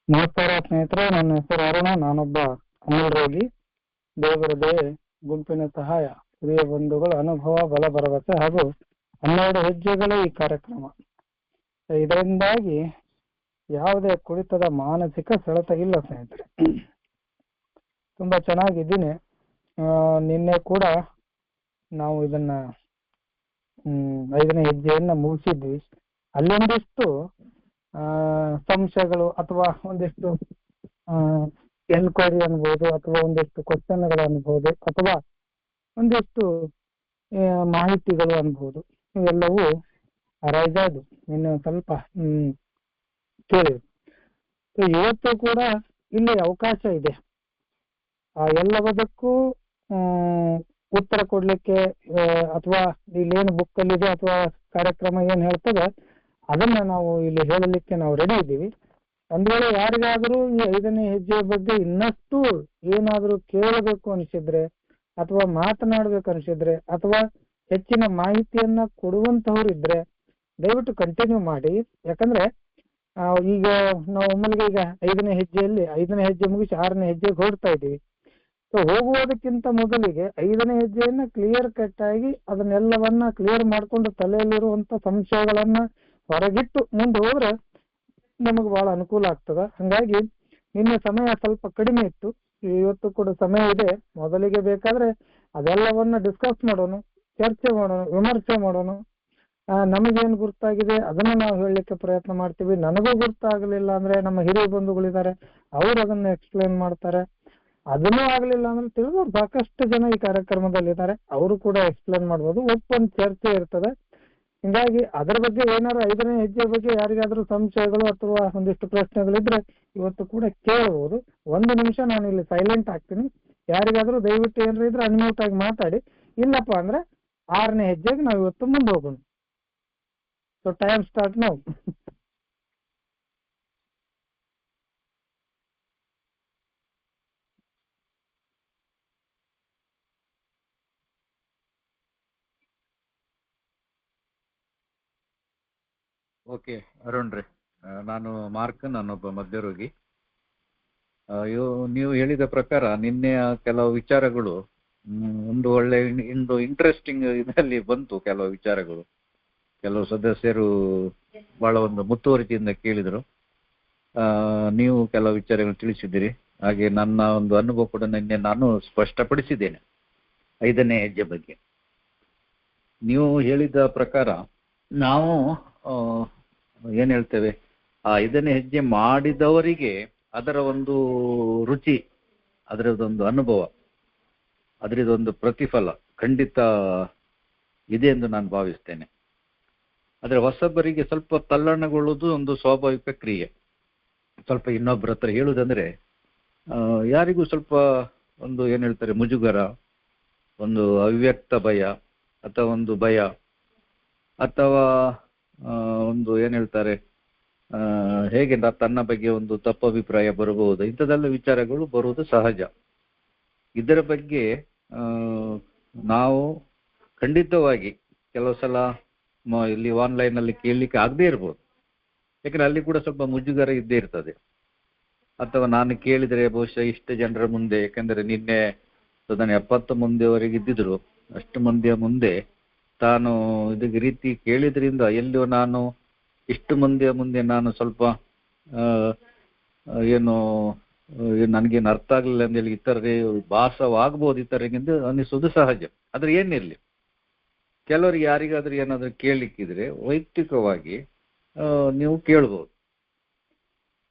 ನಮಸ್ಕಾರ ಸ್ನೇಹಿತರೆ, ನನ್ನ ಹೆಸರು ಅರುಣ. ನಾನೊಬ್ಬ ಅಮಲ್ ರೋಗಿ. ದೇವರ ದಯೆ, ಗುಂಪಿನ ಸಹಾಯ, ಹಿರಿಯ ಬಂಧುಗಳ ಅನುಭವ, ಬಲ ಭರವಸೆ ಹಾಗೂ 12 ಹೆಜ್ಜೆಗಳೇ ಈ ಕಾರ್ಯಕ್ರಮ. ಇದರಿಂದಾಗಿ ಯಾವುದೇ ಕುಡಿತದ ಮಾನಸಿಕ ಸೆಳೆತ ಇಲ್ಲ ಸ್ನೇಹಿತರೆ. ತುಂಬಾ ಚೆನ್ನಾಗಿದ್ದೀನಿ. ನಿನ್ನೆ ಕೂಡ ನಾವು ಇದನ್ನ 5ನೇ ಹೆಜ್ಜೆಯನ್ನ ಮುಗಿಸಿದ್ವಿ. ಅಲ್ಲೊಂದಿಷ್ಟು ಸಂಶಯಗಳು ಅಥವಾ ಒಂದಿಷ್ಟು ಎನ್ಕ್ವೈರಿ ಅನ್ಬೋದು, ಅಥವಾ ಒಂದಿಷ್ಟು ಕ್ವಶನ್ಗಳು ಅನ್ಬೋದು, ಅಥವಾ ಒಂದಿಷ್ಟು ಮಾಹಿತಿಗಳು ಅನ್ಬೋದು, ಇವೆಲ್ಲವೂ ಅರೈಸ್ ಆದವು. ಇನ್ನು ಸ್ವಲ್ಪ ಕೇಳಿ. ಇವತ್ತು ಕೂಡ ಇಲ್ಲಿ ಅವಕಾಶ ಇದೆ. ಎಲ್ಲದಕ್ಕೂ ಉತ್ತರ ಕೊಡ್ಲಿಕ್ಕೆ, ಅಥವಾ ಇಲ್ಲೇನು ಬುಕ್ ಅಲ್ಲಿ ಇದೆ ಅಥವಾ ಕಾರ್ಯಕ್ರಮ ಏನ್ ಹೇಳ್ತದೆ ಅದನ್ನ ನಾವು ಇಲ್ಲಿ ಹೇಳಲಿಕ್ಕೆ ನಾವು ರೆಡಿ ಇದ್ದೀವಿ. ಒಂದ್ ವೇಳೆ ಯಾರಿಗಾದ್ರೂ ಈ 5ನೇ ಹೆಜ್ಜೆ ಬಗ್ಗೆ ಇನ್ನಷ್ಟು ಏನಾದ್ರೂ ಕೇಳಬೇಕು ಅನಿಸಿದ್ರೆ, ಅಥವಾ ಮಾತನಾಡ್ಬೇಕು ಅನಿಸಿದ್ರೆ, ಅಥವಾ ಹೆಚ್ಚಿನ ಮಾಹಿತಿಯನ್ನ ಕೊಡುವಂತವ್ರು ಇದ್ರೆ ದಯವಿಟ್ಟು ಕಂಟಿನ್ಯೂ ಮಾಡಿ. ಯಾಕಂದ್ರೆ ಈಗ ನಾವು ಒಮ್ಮಲಿಗೆ ಈಗ 5ನೇ ಹೆಜ್ಜೆ ಮುಗಿಸಿ 6ನೇ ಹೆಜ್ಜೆಗೆ ಹೊರಡ್ತಾ ಇದ್ದೀವಿ. ಸೊ ಹೋಗುವುದಕ್ಕಿಂತ ಮೊದಲಿಗೆ 5ನೇ ಹೆಜ್ಜೆಯನ್ನ ಕ್ಲಿಯರ್ ಕಟ್ ಆಗಿ ಅದನ್ನೆಲ್ಲವನ್ನ ಕ್ಲಿಯರ್ ಮಾಡ್ಕೊಂಡು ತಲೆಯಲ್ಲಿರುವಂತ ಸಂಶಯಗಳನ್ನ ಹೊರಗಿಟ್ಟು ಮುಂದೆ ಹೋದ್ರೆ ನಮಗೆ ಬಹಳ ಅನುಕೂಲ ಆಗ್ತದ. ಹಂಗಾಗಿ ನಿನ್ನೆ ಸಮಯ ಸ್ವಲ್ಪ ಕಡಿಮೆ ಇತ್ತು, ಇವತ್ತು ಕೂಡ ಸಮಯ ಇದೆ. ಮೊದಲಿಗೆ ಬೇಕಾದ್ರೆ ಅದೆಲ್ಲವನ್ನ ಡಿಸ್ಕಸ್ ಮಾಡೋಣ, ಚರ್ಚೆ ಮಾಡೋಣ, ವಿಮರ್ಶೆ ಮಾಡೋಣ. ನಮಗೇನು ಗುರ್ತಾಗಿದೆ ಅದನ್ನ ನಾವು ಹೇಳಲಿಕ್ಕೆ ಪ್ರಯತ್ನ ಮಾಡ್ತೀವಿ. ನನಗೂ ಗುರ್ತಾಗಲಿಲ್ಲ ಅಂದ್ರೆ ನಮ್ಮ ಹಿರಿಯ ಬಂಧುಗಳಿದ್ದಾರೆ, ಅವ್ರು ಅದನ್ನ ಎಕ್ಸ್ಪ್ಲೇನ್ ಮಾಡ್ತಾರೆ. ಅದನ್ನೂ ಆಗ್ಲಿಲ್ಲ ಅಂದ್ರೆ ತಿಳಿದವ್ರು ಸಾಕಷ್ಟು ಜನ ಈ ಕಾರ್ಯಕ್ರಮದಲ್ಲಿದ್ದಾರೆ, ಅವರು ಕೂಡ ಎಕ್ಸ್ಪ್ಲೇನ್ ಮಾಡ್ಬೋದು. ಓಪನ್ ಚರ್ಚೆ ಇರ್ತದೆ. ಹಿಂಗಾಗಿ ಅದರ ಬಗ್ಗೆ ಏನಾದ್ರು 5ನೇ ಹೆಜ್ಜೆ ಬಗ್ಗೆ ಯಾರಿಗಾದ್ರೂ ಸಂಶಯಗಳು ಅಥವಾ ಒಂದಿಷ್ಟು ಪ್ರಶ್ನೆಗಳಿದ್ರೆ ಇವತ್ತು ಕೂಡ ಕೇಳಬಹುದು. 1 ನಿಮಿಷ ನಾನು ಇಲ್ಲಿ ಸೈಲೆಂಟ್ ಆಗ್ತೀನಿ. ಯಾರಿಗಾದ್ರೂ ದಯವಿಟ್ಟು ಏನಾದ್ರು ಇದ್ರೆ ಅನ್ಮ್ಯೂಟ್ ಆಗಿ ಮಾತಾಡಿ. ಇಲ್ಲಪ್ಪ ಅಂದ್ರೆ 6ನೇ ಹೆಜ್ಜೆಗೆ ನಾವು ಇವತ್ತು ಮುಂದೆ ಹೋಗೋಣ. ಸೊ ಟೈಮ್ ಸ್ಟಾರ್ಟ್ ನಾವು. ಓಕೆ ಅರುಣ್ ರೀ, ನಾನು ಮಾರ್ಕ್, ನಾನೊಬ್ಬ ಮಧ್ಯರೋಗಿ. ನೀವು ಹೇಳಿದ ಪ್ರಕಾರ ನಿನ್ನೆಯ ಕೆಲವು ವಿಚಾರಗಳು ಒಂದು ಒಳ್ಳೆ ಇಂಟ್ರೆಸ್ಟಿಂಗ್ ಇದರಲ್ಲಿ ಬಂತು. ಕೆಲವು ವಿಚಾರಗಳು ಕೆಲವು ಸದಸ್ಯರು ಬಹಳ ಒಂದು ಮುತುವರ್ಜಿಯಿಂದ ಕೇಳಿದರು. ನೀವು ಕೆಲವು ವಿಚಾರಗಳು ತಿಳಿಸಿದ್ದೀರಿ. ಹಾಗೆ ನನ್ನ ಒಂದು ಅನುಭವ ಕೂಡ ನಿನ್ನೆ ನಾನು ಸ್ಪಷ್ಟಪಡಿಸಿದ್ದೇನೆ 5ನೇ ಹೆಜ್ಜೆ ಬಗ್ಗೆ. ನೀವು ಹೇಳಿದ ಪ್ರಕಾರ ನಾವು ಏನ್ ಹೇಳ್ತೇವೆ, ಆ 5ನೇ ಹೆಜ್ಜೆ ಮಾಡಿದವರಿಗೆ ಅದರ ಒಂದು ರುಚಿ, ಅದರದೊಂದು ಅನುಭವ, ಅದರದೊಂದು ಪ್ರತಿಫಲ ಖಂಡಿತ ಇದೆ ಎಂದು ನಾನು ಭಾವಿಸ್ತೇನೆ. ಆದರೆ ಹೊಸಬರಿಗೆ ಸ್ವಲ್ಪ ತಲ್ಲಣಗೊಳ್ಳುವುದು ಒಂದು ಸ್ವಾಭಾವಿಕ ಕ್ರಿಯೆ. ಸ್ವಲ್ಪ ಇನ್ನೊಬ್ಬರ ಹತ್ರ ಹೇಳುವುದಂದ್ರೆ ಯಾರಿಗೂ ಸ್ವಲ್ಪ ಒಂದು ಏನ್ ಹೇಳ್ತಾರೆ ಮುಜುಗರ, ಒಂದು ಅವ್ಯಕ್ತ ಭಯ, ಅಥವಾ ಒಂದು ಭಯ, ಅಥವಾ ಒಂದು ಏನ್ ಹೇಳ್ತಾರೆ ಹೇಗೆ ತನ್ನ ಬಗ್ಗೆ ಒಂದು ತಪ್ಪು ಅಭಿಪ್ರಾಯ ಬರಬಹುದು. ಇಂಥದ್ದೆಲ್ಲ ವಿಚಾರಗಳು ಬರುವುದು ಸಹಜ. ಇದರ ಬಗ್ಗೆ ನಾವು ಖಂಡಿತವಾಗಿ ಕೆಲವು ಸಲ ಇಲ್ಲಿ ಆನ್ಲೈನ್ ಅಲ್ಲಿ ಕೇಳಲಿಕ್ಕೆ ಆಗದೇ ಇರ್ಬೋದು. ಯಾಕಂದ್ರೆ ಅಲ್ಲಿ ಕೂಡ ಸ್ವಲ್ಪ ಮುಜುಗರ ಇದ್ದೇ ಇರ್ತದೆ. ಅಥವಾ ನಾನು ಕೇಳಿದರೆ ಬಹುಶಃ ಇಷ್ಟು ಜನರ ಮುಂದೆ, ಯಾಕಂದ್ರೆ ನಿನ್ನೆ 70 ಮಂದಿಯವರೆಗೆ ಇದ್ದಿದ್ರು, ಅಷ್ಟು ಮಂದಿಯ ಮುಂದೆ ತಾನು ಇದಕ್ಕೆ ರೀತಿ ಕೇಳಿದ್ರಿಂದ ಎಲ್ಲಿಯೋ ನಾನು ಇಷ್ಟು ಮಂದಿಯ ಮುಂದೆ ನಾನು ಸ್ವಲ್ಪ ಏನು ನನಗೇನು ಅರ್ಥ ಆಗಲಿಲ್ಲ ಅಂತ ಹೇಳಿ ಇತರರೇ ಭಾಸವಾಗಬಹುದು, ಇತರರಿಗಿಂತ ಅನ್ನಿಸೋದು ಸಹಜ. ಆದ್ರೆ ಏನಿರಲಿ, ಕೆಲವರಿಗೆ ಯಾರಿಗಾದ್ರೂ ಏನಾದ್ರೂ ಕೇಳಲಿಕ್ಕಿದ್ರೆ ವೈಯಕ್ತಿಕವಾಗಿ ನೀವು ಕೇಳ್ಬೋದು.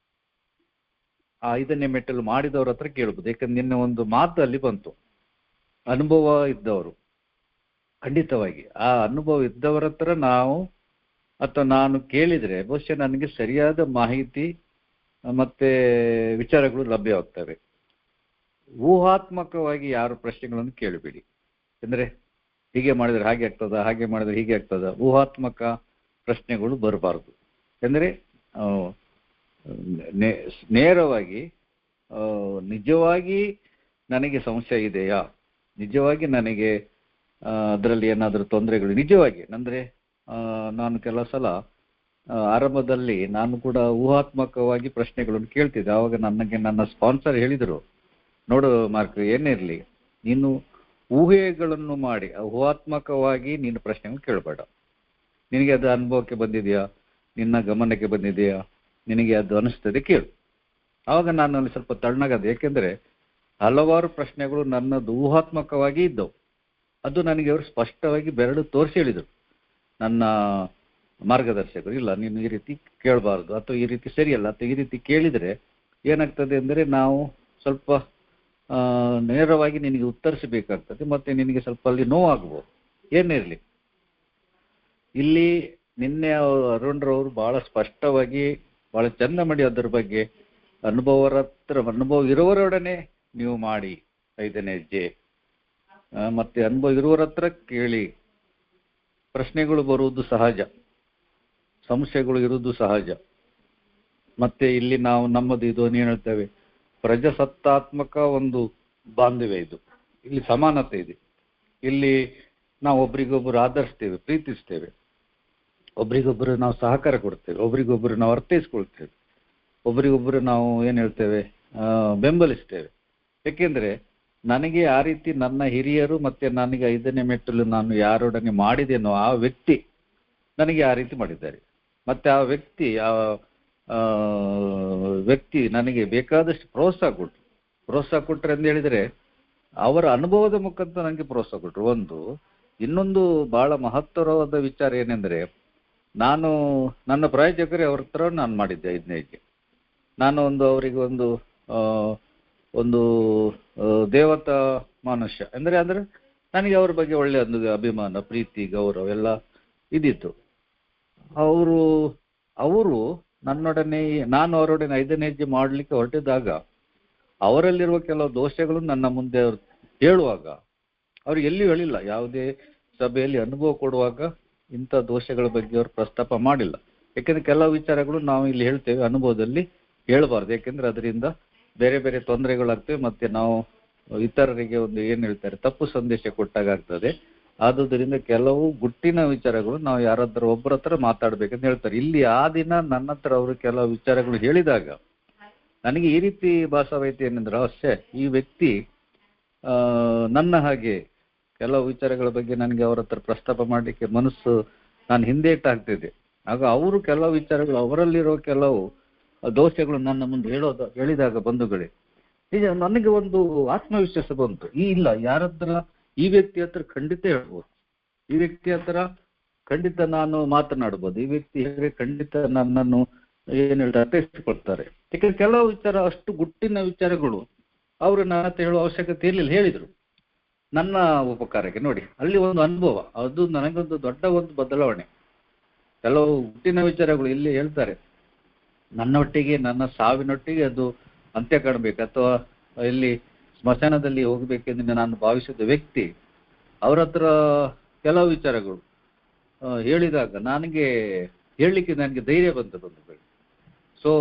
5ನೇ ಮೆಟ್ಟಲು ಮಾಡಿದವ್ರ ಹತ್ರ ಕೇಳ್ಬೋದು. ಯಾಕಂದ್ರೆ ನಿನ್ನೆ ಒಂದು ಮಾತು ಅಲ್ಲಿ ಬಂತು, ಅನುಭವ ಇದ್ದವರು. ಖಂಡಿತವಾಗಿ ಆ ಅನುಭವ ಇದ್ದವರ ಹತ್ರ ನಾವು ಅಥವಾ ನಾನು ಕೇಳಿದ್ರೆ ಬಹುಶಃ ನನಗೆ ಸರಿಯಾದ ಮಾಹಿತಿ ಮತ್ತೆ ವಿಚಾರಗಳು ಲಭ್ಯವಾಗ್ತವೆ. ಊಹಾತ್ಮಕವಾಗಿ ಯಾರು ಪ್ರಶ್ನೆಗಳನ್ನು ಕೇಳಬೇಡಿ. ಅಂದ್ರೆ ಹೀಗೆ ಮಾಡಿದ್ರೆ ಹಾಗೆ ಆಗ್ತದ, ಹಾಗೆ ಮಾಡಿದ್ರೆ ಹೀಗೆ ಆಗ್ತದ, ಊಹಾತ್ಮಕ ಪ್ರಶ್ನೆಗಳು ಬರಬಾರ್ದು. ಅಂದ್ರೆ ನೇರವಾಗಿ ನಿಜವಾಗಿ ನನಗೆ ಸಂಶಯ ಇದೆಯಾ, ನಿಜವಾಗಿ ನನಗೆ ಅದರಲ್ಲಿ ಏನಾದರೂ ತೊಂದರೆಗಳು ನಿಜವಾಗಿ ಅಂದ್ರೆ ನಾನು ಕೆಲವು ಸಲ ಆರಂಭದಲ್ಲಿ ನಾನು ಕೂಡ ಊಹಾತ್ಮಕವಾಗಿ ಪ್ರಶ್ನೆಗಳನ್ನು ಕೇಳ್ತಿದ್ದೆ. ಆವಾಗ ನನಗೆ ನನ್ನ ಸ್ಪಾನ್ಸರ್ ಹೇಳಿದರು, ನೋಡು ಮಾರ್ಕ್, ಏನಿರಲಿ ನೀನು ಊಹೆಗಳನ್ನು ಮಾಡಿ ಊಹಾತ್ಮಕವಾಗಿ ನೀನು ಪ್ರಶ್ನೆಗಳನ್ನು ಕೇಳಬೇಡ. ನಿನಗೆ ಅದು ಅನುಭವಕ್ಕೆ ಬಂದಿದೆಯಾ, ನಿನ್ನ ಗಮನಕ್ಕೆ ಬಂದಿದೆಯಾ, ನಿನಗೆ ಅದು ಅನಿಸ್ತದೆ ಕೇಳು. ಆವಾಗ ನಾನು ಅಲ್ಲಿ ಸ್ವಲ್ಪ ತಣ್ಣಗಾದೆ. ಯಾಕೆಂದರೆ ಹಲವಾರು ಪ್ರಶ್ನೆಗಳು ನನ್ನದು ಊಹಾತ್ಮಕವಾಗಿ ಇದ್ದವು. ಅದು ನನಗೆ ಅವರು ಸ್ಪಷ್ಟವಾಗಿ ಬೆರಳು ತೋರಿಸಿ ಹೇಳಿದರು, ನನ್ನ ಮಾರ್ಗದರ್ಶಕರು. ಇಲ್ಲ, ನೀನು ಈ ರೀತಿ ಕೇಳಬಾರ್ದು, ಅಥವಾ ಈ ರೀತಿ ಸರಿಯಲ್ಲ, ಅಥವಾ ಈ ರೀತಿ ಕೇಳಿದರೆ ಏನಾಗ್ತದೆ ಅಂದರೆ ನಾವು ಸ್ವಲ್ಪ ನೇರವಾಗಿ ನಿನಗೆ ಉತ್ತರಿಸಬೇಕಾಗ್ತದೆ, ಮತ್ತೆ ನಿನಗೆ ಸ್ವಲ್ಪ ಅಲ್ಲಿ ನೋವಾಗ್ಬೋದು. ಏನಿರಲಿ, ಇಲ್ಲಿ ನಿನ್ನೆ ಅರುಣ್ರವರು ಬಹಳ ಸ್ಪಷ್ಟವಾಗಿ ಬಹಳ ಚಂದ ಮಾಡಿ ಅದರ ಬಗ್ಗೆ ಅನುಭವ ಇರುವವರೊಡನೆ ನೀವು ಮಾಡಿ 5ನೇ ಹೆಜ್ಜೆ, ಮತ್ತೆ ಅನುಭವ ಇರುವವರ ಹತ್ರ ಕೇಳಿ. ಪ್ರಶ್ನೆಗಳು ಬರುವುದು ಸಹಜ, ಸಂಶಯಗಳು ಇರುವುದು ಸಹಜ. ಮತ್ತೆ ಇಲ್ಲಿ ನಾವು ನಮ್ಮದು ಇದು ಏನು ಹೇಳ್ತೇವೆ, ಪ್ರಜಾಸತ್ತಾತ್ಮಕ ಒಂದು ಬಾಂಧವ್ಯ ಇದು. ಇಲ್ಲಿ ಸಮಾನತೆ ಇದೆ. ಇಲ್ಲಿ ನಾವು ಒಬ್ರಿಗೊಬ್ಬರು ಆಧರಿಸ್ತೇವೆ, ಪ್ರೀತಿಸ್ತೇವೆ, ಒಬ್ರಿಗೊಬ್ಬರು ನಾವು ಸಹಕಾರ ಕೊಡ್ತೇವೆ, ಒಬ್ರಿಗೊಬ್ಬರು ನಾವು ಅರ್ಥೈಸ್ಕೊಳ್ತೇವೆ, ಒಬ್ರಿಗೊಬ್ಬರು ನಾವು ಏನು ಹೇಳ್ತೇವೆ, ಬೆಂಬಲಿಸ್ತೇವೆ. ಏಕೆಂದರೆ ನನಗೆ ಆ ರೀತಿ ನನ್ನ ಹಿರಿಯರು ಮತ್ತೆ ನನಗೆ 5ನೇ ಮೆಟ್ಟಲು ನಾನು ಯಾರೊಡನೆ ಮಾಡಿದೇನೋ ಆ ವ್ಯಕ್ತಿ ನನಗೆ ಆ ರೀತಿ ಮಾಡಿದ್ದಾರೆ. ಮತ್ತೆ ಆ ವ್ಯಕ್ತಿ ನನಗೆ ಬೇಕಾದಷ್ಟು ಪ್ರೋತ್ಸಾಹ ಕೊಟ್ಟರು ಎಂದು ಹೇಳಿದರೆ ಅವರ ಅನುಭವದ ಮುಖಾಂತರ ನನಗೆ ಪ್ರೋತ್ಸಾಹ ಕೊಟ್ಟರು. ಇನ್ನೊಂದು ಬಹಳ ಮಹತ್ತರವಾದ ವಿಚಾರ ಏನೆಂದರೆ, ನಾನು ನನ್ನ ಪ್ರಾಯೋಜಕರೇ ಅವ್ರ ಹತ್ರ ನಾನು ಮಾಡಿದ್ದೆ 5ನೇ ಹೆಜ್ಜೆ. ನಾನು ಅವರಿಗೆ ಒಂದು ದೇವತಾ ಮನುಷ್ಯ ಅಂದರೆ ನನಗೆ ಅವ್ರ ಬಗ್ಗೆ ಒಳ್ಳೆಯ ಒಂದು ಅಭಿಮಾನ, ಪ್ರೀತಿ, ಗೌರವ ಎಲ್ಲ ಇದ್ದಿತ್ತು. ಅವರು ನನ್ನೊಡನೆ, ನಾನು ಅವರೊಡನೆ 5ನೇ ಹೆಜ್ಜೆ ಮಾಡಲಿಕ್ಕೆ ಹೊರಟಿದಾಗ ಅವರಲ್ಲಿರುವ ಕೆಲವು ದೋಷಗಳು ನನ್ನ ಮುಂದೆ ಅವರು ಹೇಳುವಾಗ ಅವ್ರು ಎಲ್ಲಿಯೂ ಹೇಳಿಲ್ಲ. ಯಾವುದೇ ಸಭೆಯಲ್ಲಿ ಅನುಭವ ಕೊಡುವಾಗ ಇಂಥ ದೋಷಗಳ ಬಗ್ಗೆ ಅವರು ಪ್ರಸ್ತಾಪ ಮಾಡಿಲ್ಲ. ಯಾಕೆಂದ್ರೆ ಕೆಲವು ವಿಚಾರಗಳು ನಾವು ಇಲ್ಲಿ ಹೇಳ್ತೇವೆ, ಅನುಭವದಲ್ಲಿ ಹೇಳಬಾರ್ದು. ಯಾಕೆಂದ್ರೆ ಅದರಿಂದ ಬೇರೆ ಬೇರೆ ತೊಂದರೆಗಳಾಗ್ತವೆ, ಮತ್ತೆ ನಾವು ಇತರರಿಗೆ ಏನು ಹೇಳ್ತಾರೆ, ತಪ್ಪು ಸಂದೇಶ ಕೊಟ್ಟಾಗ ಆಗ್ತದೆ. ಆದುದರಿಂದ ಕೆಲವು ಗುಟ್ಟಿನ ವಿಚಾರಗಳು ನಾವು ಯಾರಾದ್ರೂ ಒಬ್ಬರ ಹತ್ರ ಮಾತಾಡ್ಬೇಕಂತ ಹೇಳ್ತಾರೆ. ಇಲ್ಲಿ ಆ ದಿನ ನನ್ನ ಹತ್ರ ಅವರು ಕೆಲವು ವಿಚಾರಗಳು ಹೇಳಿದಾಗ ನನಗೆ ಈ ರೀತಿ ಭಾಸವಾಯಿತು. ಏನಂದ್ರೆ ಈ ವ್ಯಕ್ತಿ ನನ್ನ ಹಾಗೆ ಕೆಲವು ವಿಚಾರಗಳ ಬಗ್ಗೆ ನನಗೆ ಅವರ ಹತ್ರ ಪ್ರಸ್ತಾಪ ಮಾಡಲಿಕ್ಕೆ ಮನಸ್ಸು ನಾನು ಹಿಂದೇಟು ಆಗ್ತಿದ್ದೆ. ಆಗ ಅವರು ಕೆಲವು ವಿಚಾರಗಳು, ಅವರಲ್ಲಿರೋ ಕೆಲವು ದೋಷಗಳು ನನ್ನ ಮುಂದೆ ಹೇಳಿದಾಗ ಬಂಧುಗಳೇ, ಈಗ ನನಗೆ ಒಂದು ಆತ್ಮವಿಶ್ವಾಸ ಬಂತು. ಈ ವ್ಯಕ್ತಿ ಹತ್ರ ಖಂಡಿತ ಹೇಳ್ಬೋದು, ಈ ವ್ಯಕ್ತಿ ಹತ್ರ ಖಂಡಿತ ನಾನು ಮಾತನಾಡ್ಬೋದು, ಈ ವ್ಯಕ್ತಿ ಖಂಡಿತ ನನ್ನನ್ನು ಏನು ಹೇಳ್ತಾರೆ ಅರ್ಥೈಸಿಕೊಳ್ತಾರೆ. ಯಾಕಂದ್ರೆ ಕೆಲವು ವಿಚಾರ ಅಷ್ಟು ಗುಟ್ಟಿನ ವಿಚಾರಗಳು ಅವರು ನನ್ನ ಹತ್ರ ಹೇಳುವ ಅವಶ್ಯಕತೆ ಇರಲಿಲ್ಲ, ಹೇಳಿದರು ನನ್ನ ಉಪಕಾರಕ್ಕೆ. ನೋಡಿ, ಅಲ್ಲಿ ಒಂದು ಅನುಭವ, ಅದು ನನಗೊಂದು ದೊಡ್ಡ ಒಂದು ಬದಲಾವಣೆ. ಕೆಲವು ಗುಟ್ಟಿನ ವಿಚಾರಗಳು ಇಲ್ಲಿ ಹೇಳ್ತಾರೆ, ನನ್ನೊಟ್ಟಿಗೆ, ನನ್ನ ಸಾವಿನೊಟ್ಟಿಗೆ ಅದು ಅಂತ್ಯ ಕಾಣಬೇಕು, ಅಥವಾ ಇಲ್ಲಿ ಸ್ಮಶಾನದಲ್ಲಿ ಹೋಗಬೇಕೆಂದು ನಾನು ಭಾವಿಸಿದ ವ್ಯಕ್ತಿ ಅವರ ಹತ್ರ ಕೆಲವು ವಿಚಾರಗಳು ಹೇಳಿದಾಗ ನನಗೆ ಧೈರ್ಯ ಬಂತು. ಸೊ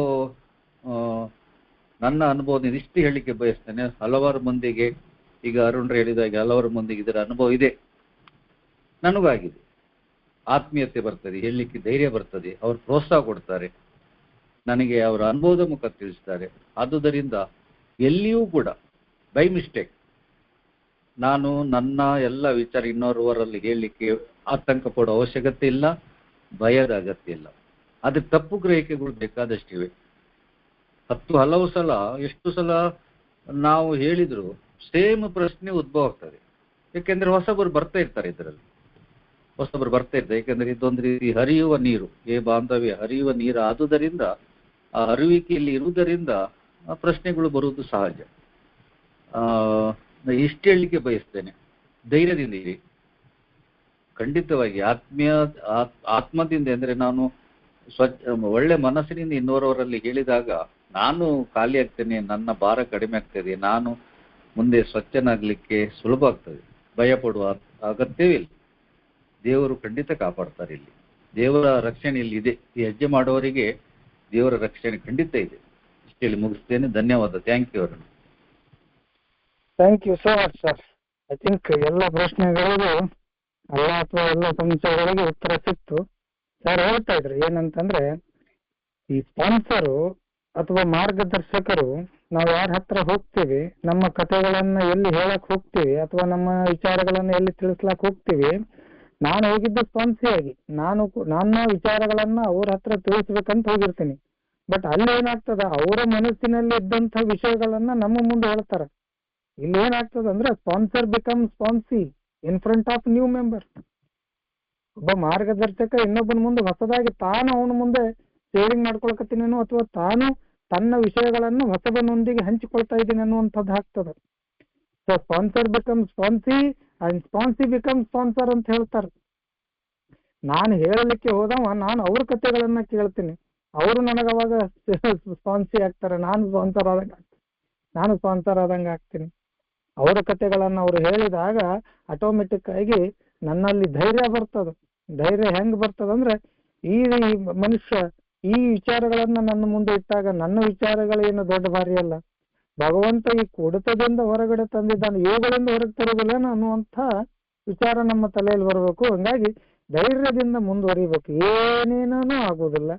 ನನ್ನ ಅನುಭವ ಇಷ್ಟು ಹೇಳಲಿಕ್ಕೆ ಬಯಸ್ತೇನೆ. ಹಲವಾರು ಮಂದಿಗೆ, ಈಗ ಅರುಣ್ರು ಹೇಳಿದಾಗೆ ಹಲವಾರು ಮಂದಿಗೆ ಇದರ ಅನುಭವ ಇದೆ, ನನಗಾಗಿದೆ. ಆತ್ಮೀಯತೆ ಬರ್ತದೆ, ಹೇಳಲಿಕ್ಕೆ ಧೈರ್ಯ ಬರ್ತದೆ, ಅವರು ಪ್ರೋತ್ಸಾಹ ಕೊಡ್ತಾರೆ, ನನಗೆ ಅವರ ಅನುಭವದ ಮುಖ ತಿಳಿಸ್ತಾರೆ. ಆದುದರಿಂದ ಎಲ್ಲಿಯೂ ಕೂಡ ಬೈ ಮಿಸ್ಟೇಕ್ ನಾನು ನನ್ನ ಎಲ್ಲ ವಿಚಾರ ಇನ್ನೊರುವರಲ್ಲಿ ಹೇಳಲಿಕ್ಕೆ ಆತಂಕ ಪಡೋ ಅವಶ್ಯಕತೆ ಇಲ್ಲ, ಭಯದ ಅಗತ್ಯ ಇಲ್ಲ. ಅದಕ್ಕೆ ತಪ್ಪು ಗ್ರಹಿಕೆಗಳು ಬೇಕಾದಷ್ಟಿವೆ. ಹಲವು ಸಲ, ಎಷ್ಟು ಸಲ ನಾವು ಹೇಳಿದ್ರು ಸೇಮ್ ಪ್ರಶ್ನೆ ಉದ್ಭವ ಆಗ್ತದೆ. ಯಾಕೆಂದ್ರೆ ಹೊಸಬರು ಬರ್ತಾ ಇರ್ತಾರೆ, ಯಾಕೆಂದ್ರೆ ಇದೊಂದು ರೀತಿ ಹರಿಯುವ ನೀರು, ಬಾಂಧವ್ಯ ಹರಿಯುವ ನೀರು. ಆದುದರಿಂದ ಆ ಹರಿಯುವಿಕೆಯಲ್ಲಿ ಇರುವುದರಿಂದ ಪ್ರಶ್ನೆಗಳು ಬರುವುದು ಸಹಜ. ಇಷ್ಟು ಹೇಳಲಿಕ್ಕೆ ಬಯಸ್ತೇನೆ, ಧೈರ್ಯದಿಂದ ಇರಿ. ಖಂಡಿತವಾಗಿ ಆತ್ಮದಿಂದ, ಅಂದ್ರೆ ನಾನು ಒಳ್ಳೆ ಮನಸ್ಸಿನಿಂದ ಇನ್ನೋರವರಲ್ಲಿ ಹೇಳಿದಾಗ ನಾನು ಖಾಲಿ ಆಗ್ತೇನೆ, ನನ್ನ ಭಾರ ಕಡಿಮೆ ಆಗ್ತದೆ, ನಾನು ಮುಂದೆ ಸ್ವಚ್ಛನಾಗ್ಲಿಕ್ಕೆ ಸುಲಭ ಆಗ್ತದೆ. ಭಯ ಪಡುವ ಅಗತ್ಯವೇ ಇಲ್ಲ. ದೇವರು ಖಂಡಿತ ಕಾಪಾಡ್ತಾರೆ. ಇಲ್ಲಿ ದೇವರ ರಕ್ಷಣೆ ಇಲ್ಲಿ ಇದೆ. ಈ ಹೆಜ್ಜೆ ಮಾಡುವವರಿಗೆ ದೇವರ ರಕ್ಷಣೆ ಖಂಡಿತ ಇದೆ. ಇಷ್ಟೇಳಿ ಮುಗಿಸ್ತೇನೆ. ಧನ್ಯವಾದ. Thank you Arun. Thank you so much sir. I think ಎಲ್ಲ ಪ್ರಶ್ನೆಗಳಿಗೂ ಅಥವಾ ಎಲ್ಲ ಸಂಶಯಗಳಿಗೆ ಉತ್ತರ ಸಿಕ್ತು. ಸರ್ ಹೇಳ್ತಾ ಇದ್ರು ಏನಂತಂದ್ರೆ, ಈ ಸ್ಪಾನ್ಸರು ಅಥವಾ ಮಾರ್ಗದರ್ಶಕರು ನಾವು ಯಾರ ಹತ್ರ ಹೋಗ್ತೀವಿ, ನಮ್ಮ ಕಥೆಗಳನ್ನ ಎಲ್ಲಿ ಹೇಳಕ್ ಹೋಗ್ತೀವಿ ಅಥವಾ ನಮ್ಮ ವಿಚಾರಗಳನ್ನ ಎಲ್ಲಿ ತಿಳಿಸ್ಲಾಕ್ ಹೋಗ್ತೀವಿ, ನಾನು ಹೋಗಿದ್ದು ಸ್ಪಾನ್ಸಿಯಾಗಿ ನನ್ನ ವಿಚಾರಗಳನ್ನ ಅವ್ರ ಹತ್ರ ತಿಳಿಸ್ಬೇಕಂತ ಹೋಗಿರ್ತೀನಿ. ಬಟ್ ಅಲ್ಲಿ ಏನಾಗ್ತದ, ಅವರ ಮನಸ್ಸಿನಲ್ಲಿ ಇದ್ದಂಥ ವಿಷಯಗಳನ್ನ ನಮ್ಮ ಮುಂದೆ ಹೇಳ್ತಾರ. ಇಲ್ಲಿ ಏನಾಗ್ತದ ಅಂದ್ರೆ sponsor become sponsee in front of new member. ಒಬ್ಬ ಮಾರ್ಗದರ್ಶಕ ಇನ್ನೊಬ್ಬನ ಮುಂದೆ ಹೊಸದಾಗಿ ತಾನು ಅವನ ಮುಂದೆ ಶೇರಿಂಗ್ ಮಾಡ್ಕೊಳಕತ್ತೀನೇನೋ ಅಥವಾ ತಾನು ತನ್ನ ವಿಷಯಗಳನ್ನು ಹೊಸಬನೊಂದಿಗೆ ಹಂಚಿಕೊಳ್ತಾ ಇದ್ದೀನಿ ಅನ್ನುವಂಥದ್ದು ಆಗ್ತದೆ. So sponsor become sponsee and sponsee become sponsor ಅಂತ ಹೇಳ್ತಾರೆ. ನಾನು ಹೇಳಲಿಕ್ಕೆ ಹೋದವ ನಾನು ಅವ್ರ ಕಥೆಗಳನ್ನ ಕೇಳ್ತೀನಿ, ಅವರು ನನಗವಾಗ ಸ್ಪಾನ್ಸಿ ಆಗ್ತಾರೆ, ನಾನು ಸ್ಪಾನ್ಸರ್ ಆದಂಗೆ ಆಗ್ತೀನಿ. ಅವರ ಕಥೆಗಳನ್ನ ಅವ್ರು ಹೇಳಿದಾಗ ಆಟೋಮೆಟಿಕ್ ಆಗಿ ನನ್ನಲ್ಲಿ ಧೈರ್ಯ ಬರ್ತದೆ. ಧೈರ್ಯ ಹೆಂಗ್ ಬರ್ತದಂದ್ರೆ, ಈ ಮನುಷ್ಯ ಈ ವಿಚಾರಗಳನ್ನ ನನ್ನ ಮುಂದೆ ಇಟ್ಟಾಗ ನನ್ನ ವಿಚಾರಗಳೇನು ದೊಡ್ಡ ಭಾರಿ ಅಲ್ಲ, ಭಗವಂತ ಈ ಕುಡಿತದಿಂದ ಹೊರಗಡೆ ತಂದಿದ್ದಾನೆ, ಇವುಗಳಿಂದ ಹೊರಗೆ ತರೋದಿಲ್ಲ ಅನ್ನುವಂಥ ವಿಚಾರ ನಮ್ಮ ತಲೆಯಲ್ಲಿ ಬರಬೇಕು. ಹಂಗಾಗಿ ಧೈರ್ಯದಿಂದ ಮುಂದುವರಿಬೇಕು. ಏನೇನೂ ಆಗೋದಿಲ್ಲ,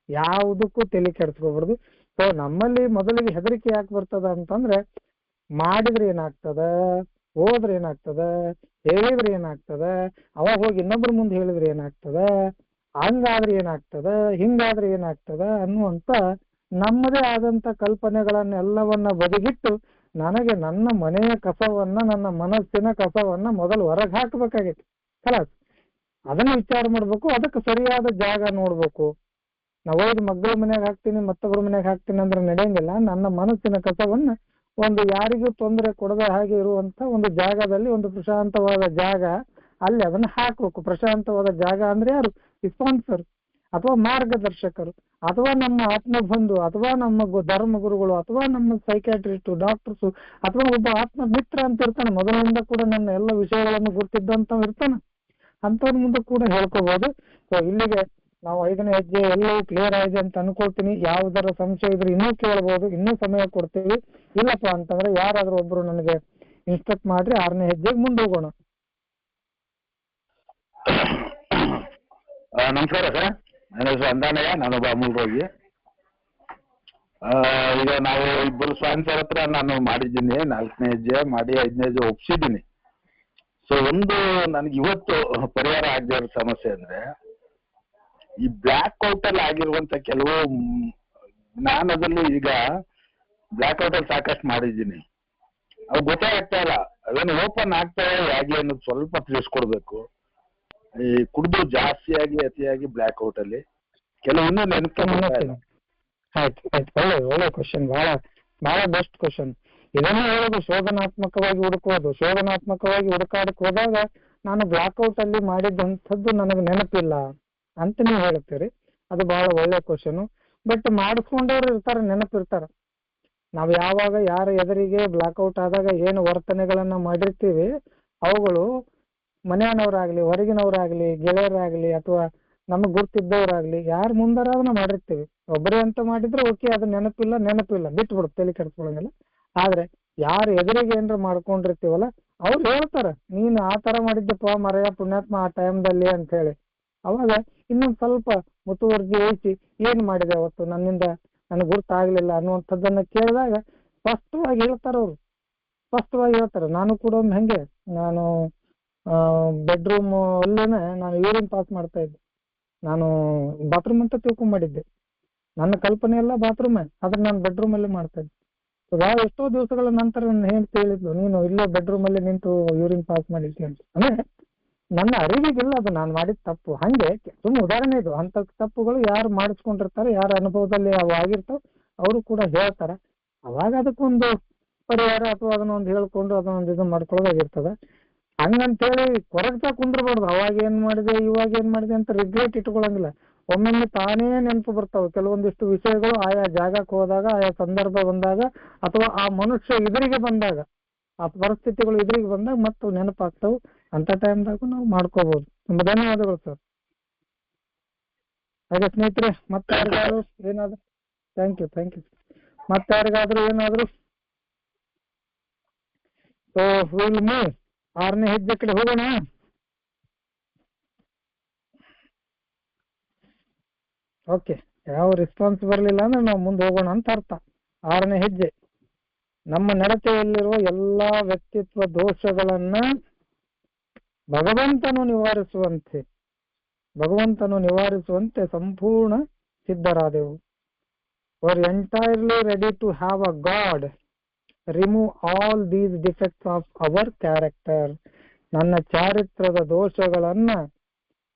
ಯಾವುದಕ್ಕೂ ತಲೆ ಕೆಡಿಸ್ಕೋಬಾರ್ದು. ಸೊ ನಮ್ಮಲ್ಲಿ ಮೊದಲಿಗೆ ಹೆದರಿಕೆ ಯಾಕೆ ಬರ್ತದ ಅಂತಂದ್ರೆ, ಮಾಡಿದ್ರೆ ಏನಾಗ್ತದ, ಹೋದ್ರೆ ಏನಾಗ್ತದ, ಹೇಳಿದ್ರೆ ಏನಾಗ್ತದ, ಅವಾಗ ಹೋಗಿ ಇನ್ನೊಬ್ರ ಮುಂದೆ ಹೇಳಿದ್ರೆ ಏನಾಗ್ತದ, ಹಂಗಾದ್ರೆ ಏನಾಗ್ತದ, ಹಿಂಗಾದ್ರೆ ಏನಾಗ್ತದ ಅನ್ನುವಂತ ನಮ್ಮದೇ ಆದಂತ ಕಲ್ಪನೆಗಳನ್ನೆಲ್ಲವನ್ನ ಬದಿಗಿಟ್ಟು ನನಗೆ ನನ್ನ ಮನೆಯ ಕಸವನ್ನ, ನನ್ನ ಮನಸ್ಸಿನ ಕಸವನ್ನ ಮೊದಲು ಹೊರಗೆ ಹಾಕಬೇಕಾಗಿತ್ತು. ಖಲಾಸ್ ಅದನ್ನ ವಿಚಾರ ಮಾಡ್ಬೇಕು, ಅದಕ್ಕೆ ಸರಿಯಾದ ಜಾಗ ನೋಡ್ಬೇಕು. ನಾವು ಹೋಗಿ ಮಗಳ ಮನ್ಯಾಗ ಹಾಕ್ತೀನಿ ಮತ್ತೊಬ್ಬರ ಮನ್ಯಾಗ ಹಾಕ್ತೀನಿ ಅಂದ್ರೆ ನಡೆಯಂಗಿಲ್ಲ. ನನ್ನ ಮನಸ್ಸಿನ ಕಸವನ್ನ ಒಂದು ಯಾರಿಗೂ ತೊಂದರೆ ಕೊಡದ ಹಾಗೆ ಇರುವಂತ ಒಂದು ಜಾಗದಲ್ಲಿ, ಒಂದು ಪ್ರಶಾಂತವಾದ ಜಾಗ, ಅಲ್ಲಿ ಅದನ್ನ ಹಾಕ್ಬೇಕು. ಪ್ರಶಾಂತವಾದ ಜಾಗ ಅಂದ್ರೆ ಯಾರು? ಸ್ಪಾನ್ಸರ್ ಅಥವಾ ಮಾರ್ಗದರ್ಶಕರು ಅಥವಾ ನಮ್ಮ ಆತ್ಮಬಂಧು ಅಥವಾ ನಮ್ಮ ಧರ್ಮಗುರುಗಳು ಅಥವಾ ನಮ್ಮ ಸೈಕ್ಯಾಟ್ರಿಸ್ಟು, ಡಾಕ್ಟರ್ಸು ಅಥವಾ ಒಬ್ಬ ಆತ್ಮ ಮಿತ್ರ ಅಂತ ಇರ್ತಾನೆ. ಮೊದಲಿನಿಂದ ಕೂಡ ನನ್ನ ಎಲ್ಲ ವಿಷಯಗಳನ್ನು ಗುರ್ತಿದ್ದಂತ ಇರ್ತಾನೆ, ಅಂಥವ್ರ ಮುಂದೆ ಕೂಡ ಹೇಳ್ಕೋಬಹುದು. ಸೊ ಇಲ್ಲಿಗೆ ನಾವು 5ನೇ ಹೆಜ್ಜೆ ಎಲ್ಲವೂ ಕ್ಲಿಯರ್ ಆಗಿದೆ ಅಂತ ಅನ್ಕೊಳ್ತೀನಿ. ಯಾವುದರ ಸಂಶಯ ಇದ್ರೆ ಇನ್ನೂ ಕೇಳ್ಬೋದು, ಇನ್ನೂ ಸಮಯ ಕೊಡ್ತೀವಿ. ಇಲ್ಲಪ್ಪ ಅಂತಂದ್ರೆ ಯಾರಾದ್ರೂ ಒಬ್ರು ನನಗೆ ಇನ್ಸ್ಟ್ರಕ್ಟ್ ಮಾಡ್ರಿ, 6ನೇ ಹೆಜ್ಜೆಗೆ ಮುಂದೆ ಹೋಗೋಣ. ನಮಸ್ಕಾರ ಸರ್, ನನ್ನ ಹೆಸರು ಅಂದಾನಯ್ಯ, ನಾನೊಬ್ಬ ಅಮೂಲ್ ರೋಗಿ. ಈಗ ನಾವು ಇಬ್ಬರು ಸ್ಪಾನ್ಸರ್ ಹತ್ರ ನಾನು ಮಾಡಿದ್ದೀನಿ, 4ನೇ ಹೆಜ್ಜೆ ಮಾಡಿ 5ನೇ ಹೆಜ್ಜೆ ಒಪ್ಸಿದ್ದೀನಿ. ಸೊ ಒಂದು ನನಗೆ ಇವತ್ತು ಪರಿಹಾರ ಆಗದೆ ಇರೋ ಸಮಸ್ಯೆ ಅಂದ್ರೆ, ಈ ಬ್ಲ್ಯಾಕ್ ಔಟ್ ಅಲ್ಲಿ ಆಗಿರುವಂತ ಕೆಲವು ಜ್ಞಾನದಲ್ಲಿ, ಈಗ ಬ್ಲ್ಯಾಕ್ ಔಟ್ ಅಲ್ಲಿ ಸಾಕಷ್ಟು ಮಾಡಿದ್ದೀನಿ, ಅವು ಗೊತ್ತೇ ಆಗ್ತಾ ಇಲ್ಲ, ಅವೇನು ಓಪನ್ ಆಗ್ತಾವೆ ಹೇಗೆ ಅನ್ನೋದು ಸ್ವಲ್ಪ ತಿಳಿಸ್ಕೊಡ್ಬೇಕು. ಈ ಕುಡಿದು ಜಾಸ್ತಿಯಾಗಿ ಅತಿಯಾಗಿ ಬ್ಲ್ಯಾಕ್ ಔಟ್ ಅಲ್ಲಿ ಕೆಲವು ಇನ್ನೂ ನೆನಪು. ಒಳ್ಳೆ ಕ್ವಶನ್, ಬಹಳ ಬೆಸ್ಟ್ ಕ್ವಶನ್. ಇದನ್ನ ಹೇಳೋದು ಶೋಧನಾತ್ಮಕವಾಗಿ ಹುಡುಕೋದು. ಶೋಧನಾತ್ಮಕವಾಗಿ ಹುಡುಕಾಡಕ್ ಹೋದಾಗ ನಾನು ಬ್ಲಾಕ್ಔಟ್ ಅಲ್ಲಿ ಮಾಡಿದಂಥದ್ದು ನನಗೆ ನೆನಪಿಲ್ಲ ಅಂತ ನೀವು ಹೇಳ್ತೀರಿ. ಅದು ಬಹಳ ಒಳ್ಳೆ ಕ್ವಶನ್. ಬಟ್ ಮಾಡಿಸ್ಕೊಂಡವ್ರು ಇರ್ತಾರೆ, ನೆನಪಿರ್ತಾರೆ. ನಾವು ಯಾವಾಗ ಯಾರ ಎದುರಿಗೆ ಬ್ಲಾಕ್ಔಟ್ ಆದಾಗ ಏನು ವರ್ತನೆಗಳನ್ನ ಮಾಡಿರ್ತೀವಿ, ಅವುಗಳು ಮನೆಯವರಾಗ್ಲಿ, ಹೊರಗಿನವರಾಗ್ಲಿ, ಗೆಳೆಯರಾಗ್ಲಿ ಅಥವಾ ನಮಗ್ ಗುರ್ತಿದ್ದವರಾಗ್ಲಿ ಯಾರು ಮುಂದಾರ ಮಾಡಿರ್ತೀವಿ. ಒಬ್ಬರೇ ಅಂತ ಮಾಡಿದ್ರೆ ಓಕೆ, ಅದು ನೆನಪಿಲ್ಲ ಬಿಟ್ಬಿಡು, ತಲೆ ಕೆಡಿಸ್ಕೊಳಂಗಿಲ್ಲ. ಆದ್ರೆ ಯಾರು ಎದುರಿಗೆ ಏನಾರ ಮಾಡ್ಕೊಂಡಿರ್ತೀವಲ್ಲ, ಅವ್ರು ಹೇಳ್ತಾರ, ನೀನು ಆ ತರ ಮಾಡಿದ್ದಪ್ಪ ಮರೆಯ ಪುಣ್ಯಾತ್ಮ ಆ ಟೈಮ್ದಲ್ಲಿ ಅಂತ ಹೇಳಿ. ಅವಾಗ ಇನ್ನೊಂದ್ ಸ್ವಲ್ಪ ಮುತುವರ್ಜಿ ವಹಿಸಿ ಏನ್ ಮಾಡಿದೆ ಅವತ್ತು, ನನ್ನಿಂದ ನನಗೆ ಗುರ್ತಾಗ್ಲಿಲ್ಲ ಅನ್ನುವಂಥದ್ದನ್ನ ಕೇಳಿದಾಗ ಸ್ಪಷ್ಟವಾಗಿ ಹೇಳ್ತಾರ ಅವ್ರು, ಸ್ಪಷ್ಟವಾಗಿ ಹೇಳ್ತಾರೆ. ನಾನು ಕೂಡ ಒಮ್ಮೆ ಹಂಗೆ, ನಾನು ಬೆಡ್ರೂಮ್ ಅಲ್ಲೇನೆ ನಾನು ಯೂರಿನ್ ಪಾಸ್ ಮಾಡ್ತಾ ಇದ್ದೆ. ನಾನು ಬಾತ್ರೂಮ್ ಅಂತ ತಿಳ್ಕೊಂಡ್ಬಿಟ್ಟಿದ್ದೆ, ನನ್ನ ಕಲ್ಪನೆ ಎಲ್ಲ ಬಾತ್ರೂಮ್, ಆದ್ರೆ ನಾನು ಬೆಡ್ರೂಮ್ ಅಲ್ಲೇ ಮಾಡ್ತಾ ಇದ್ದೆ. ಎಷ್ಟೋ ದಿವಸಗಳ ನಂತರ ನನ್ನ ಹೆಂಡತಿ ಹೇಳಿದ್ಲು, ನೀನು ಇಲ್ಲೇ ಬೆಡ್ರೂಮ್ ಅಲ್ಲಿ ನಿಂತು ಯೂರಿನ್ ಪಾಸ್ ಮಾಡಿದ್ದೆ ಅಂತ. ಅಂದ್ರೆ ನನ್ನ ಅರಿವಿಗಿಲ್ಲ ಅದು ನಾನು ಮಾಡಿದ ತಪ್ಪು. ಹಂಗೆ ಸುಮ್ಮನೆ ಉದಾಹರಣೆ ಇದು. ಅಂತ ತಪ್ಪುಗಳು ಯಾರು ಮಾಡಿಸ್ಕೊಂಡಿರ್ತಾರೆ, ಯಾರ ಅನುಭವದಲ್ಲಿ ಅವು ಆಗಿರ್ತಾವ, ಅವರು ಕೂಡ ಹೇಳ್ತಾರ. ಅವಾಗ ಅದಕ್ಕೊಂದು ಪರಿಹಾರ ಅಥವಾ ಅದನ್ನೊಂದು ಹೇಳ್ಕೊಂಡು ಅದನ್ನೊಂದು ಇದು ಮಾಡ್ಕೊಳ್ಳೋದಾಗಿರ್ತದೆ. ಹಂಗಂತೇಳಿ ಕೊರಗ್ತಾ ಕುಂದ್ರಬಾರ್ದು. ಅವಾಗ ಏನ್ ಮಾಡಿದೆ ಇವಾಗ ಏನ್ ಮಾಡಿದೆ ಅಂತ ರಿಗ್ರೆಟ್ ಇಟ್ಕೊಳಂಗಿಲ್ಲ. ಒಮ್ಮೊಮ್ಮೆ ತಾನೇ ನೆನಪು ಬರ್ತಾವೆ ಕೆಲವೊಂದಿಷ್ಟು ವಿಷಯಗಳು, ಆಯಾ ಜಾಗಕ್ಕೆ ಹೋದಾಗ, ಆಯಾ ಸಂದರ್ಭ ಬಂದಾಗ, ಅಥವಾ ಆ ಮನುಷ್ಯ ಎದುರಿಗೆ ಬಂದಾಗ, ಆ ಪರಿಸ್ಥಿತಿಗಳು ಎದುರಿಗೆ ಬಂದಾಗ ಮತ್ತು ನೆನಪಾಗ್ತಾವೆ. ಅಂತ ಟೈಮ್ದಾಗೂ ನಾವು ಮಾಡ್ಕೋಬಹುದು. ತುಂಬ ಧನ್ಯವಾದಗಳು ಸರ್. ಹಾಗೆ ಸ್ನೇಹಿತರೆ, ಮತ್ತೆ ಯಾರಿಗಾದ್ರು ಏನಾದ್ರು, ಥ್ಯಾಂಕ್ ಯು ಮತ್ತೆ ಯಾರಿಗಾದ್ರೂ ಏನಾದ್ರು, ಸೊ ವಿಲ್ ಮೂವ್ 6ನೇ ಹೆಜ್ಜೆ ಕಡೆ ಹೋಗೋಣ. ಓಕೆ, ಯಾವ ರೆಸ್ಪಾನ್ಸ್ ಬರಲಿಲ್ಲ ಅಂದ್ರೆ ನಾವು ಮುಂದೆ ಹೋಗೋಣ ಅಂತ ಅರ್ಥ. 6ನೇ ಹೆಜ್ಜೆ, ನಮ್ಮ ನಡತೆಯಲ್ಲಿರುವ ಎಲ್ಲಾ ವ್ಯಕ್ತಿತ್ವ ದೋಷಗಳನ್ನ ಭಗವಂತನು ನಿವಾರಿಸುವಂತೆ ಸಂಪೂರ್ಣ ಸಿದ್ಧರಾದೆವು. Were entirely ready to have a God, remove all these defects of our character. ನನ್ನ ಚಾರಿತ್ರದ ದೋಷಗಳನ್ನ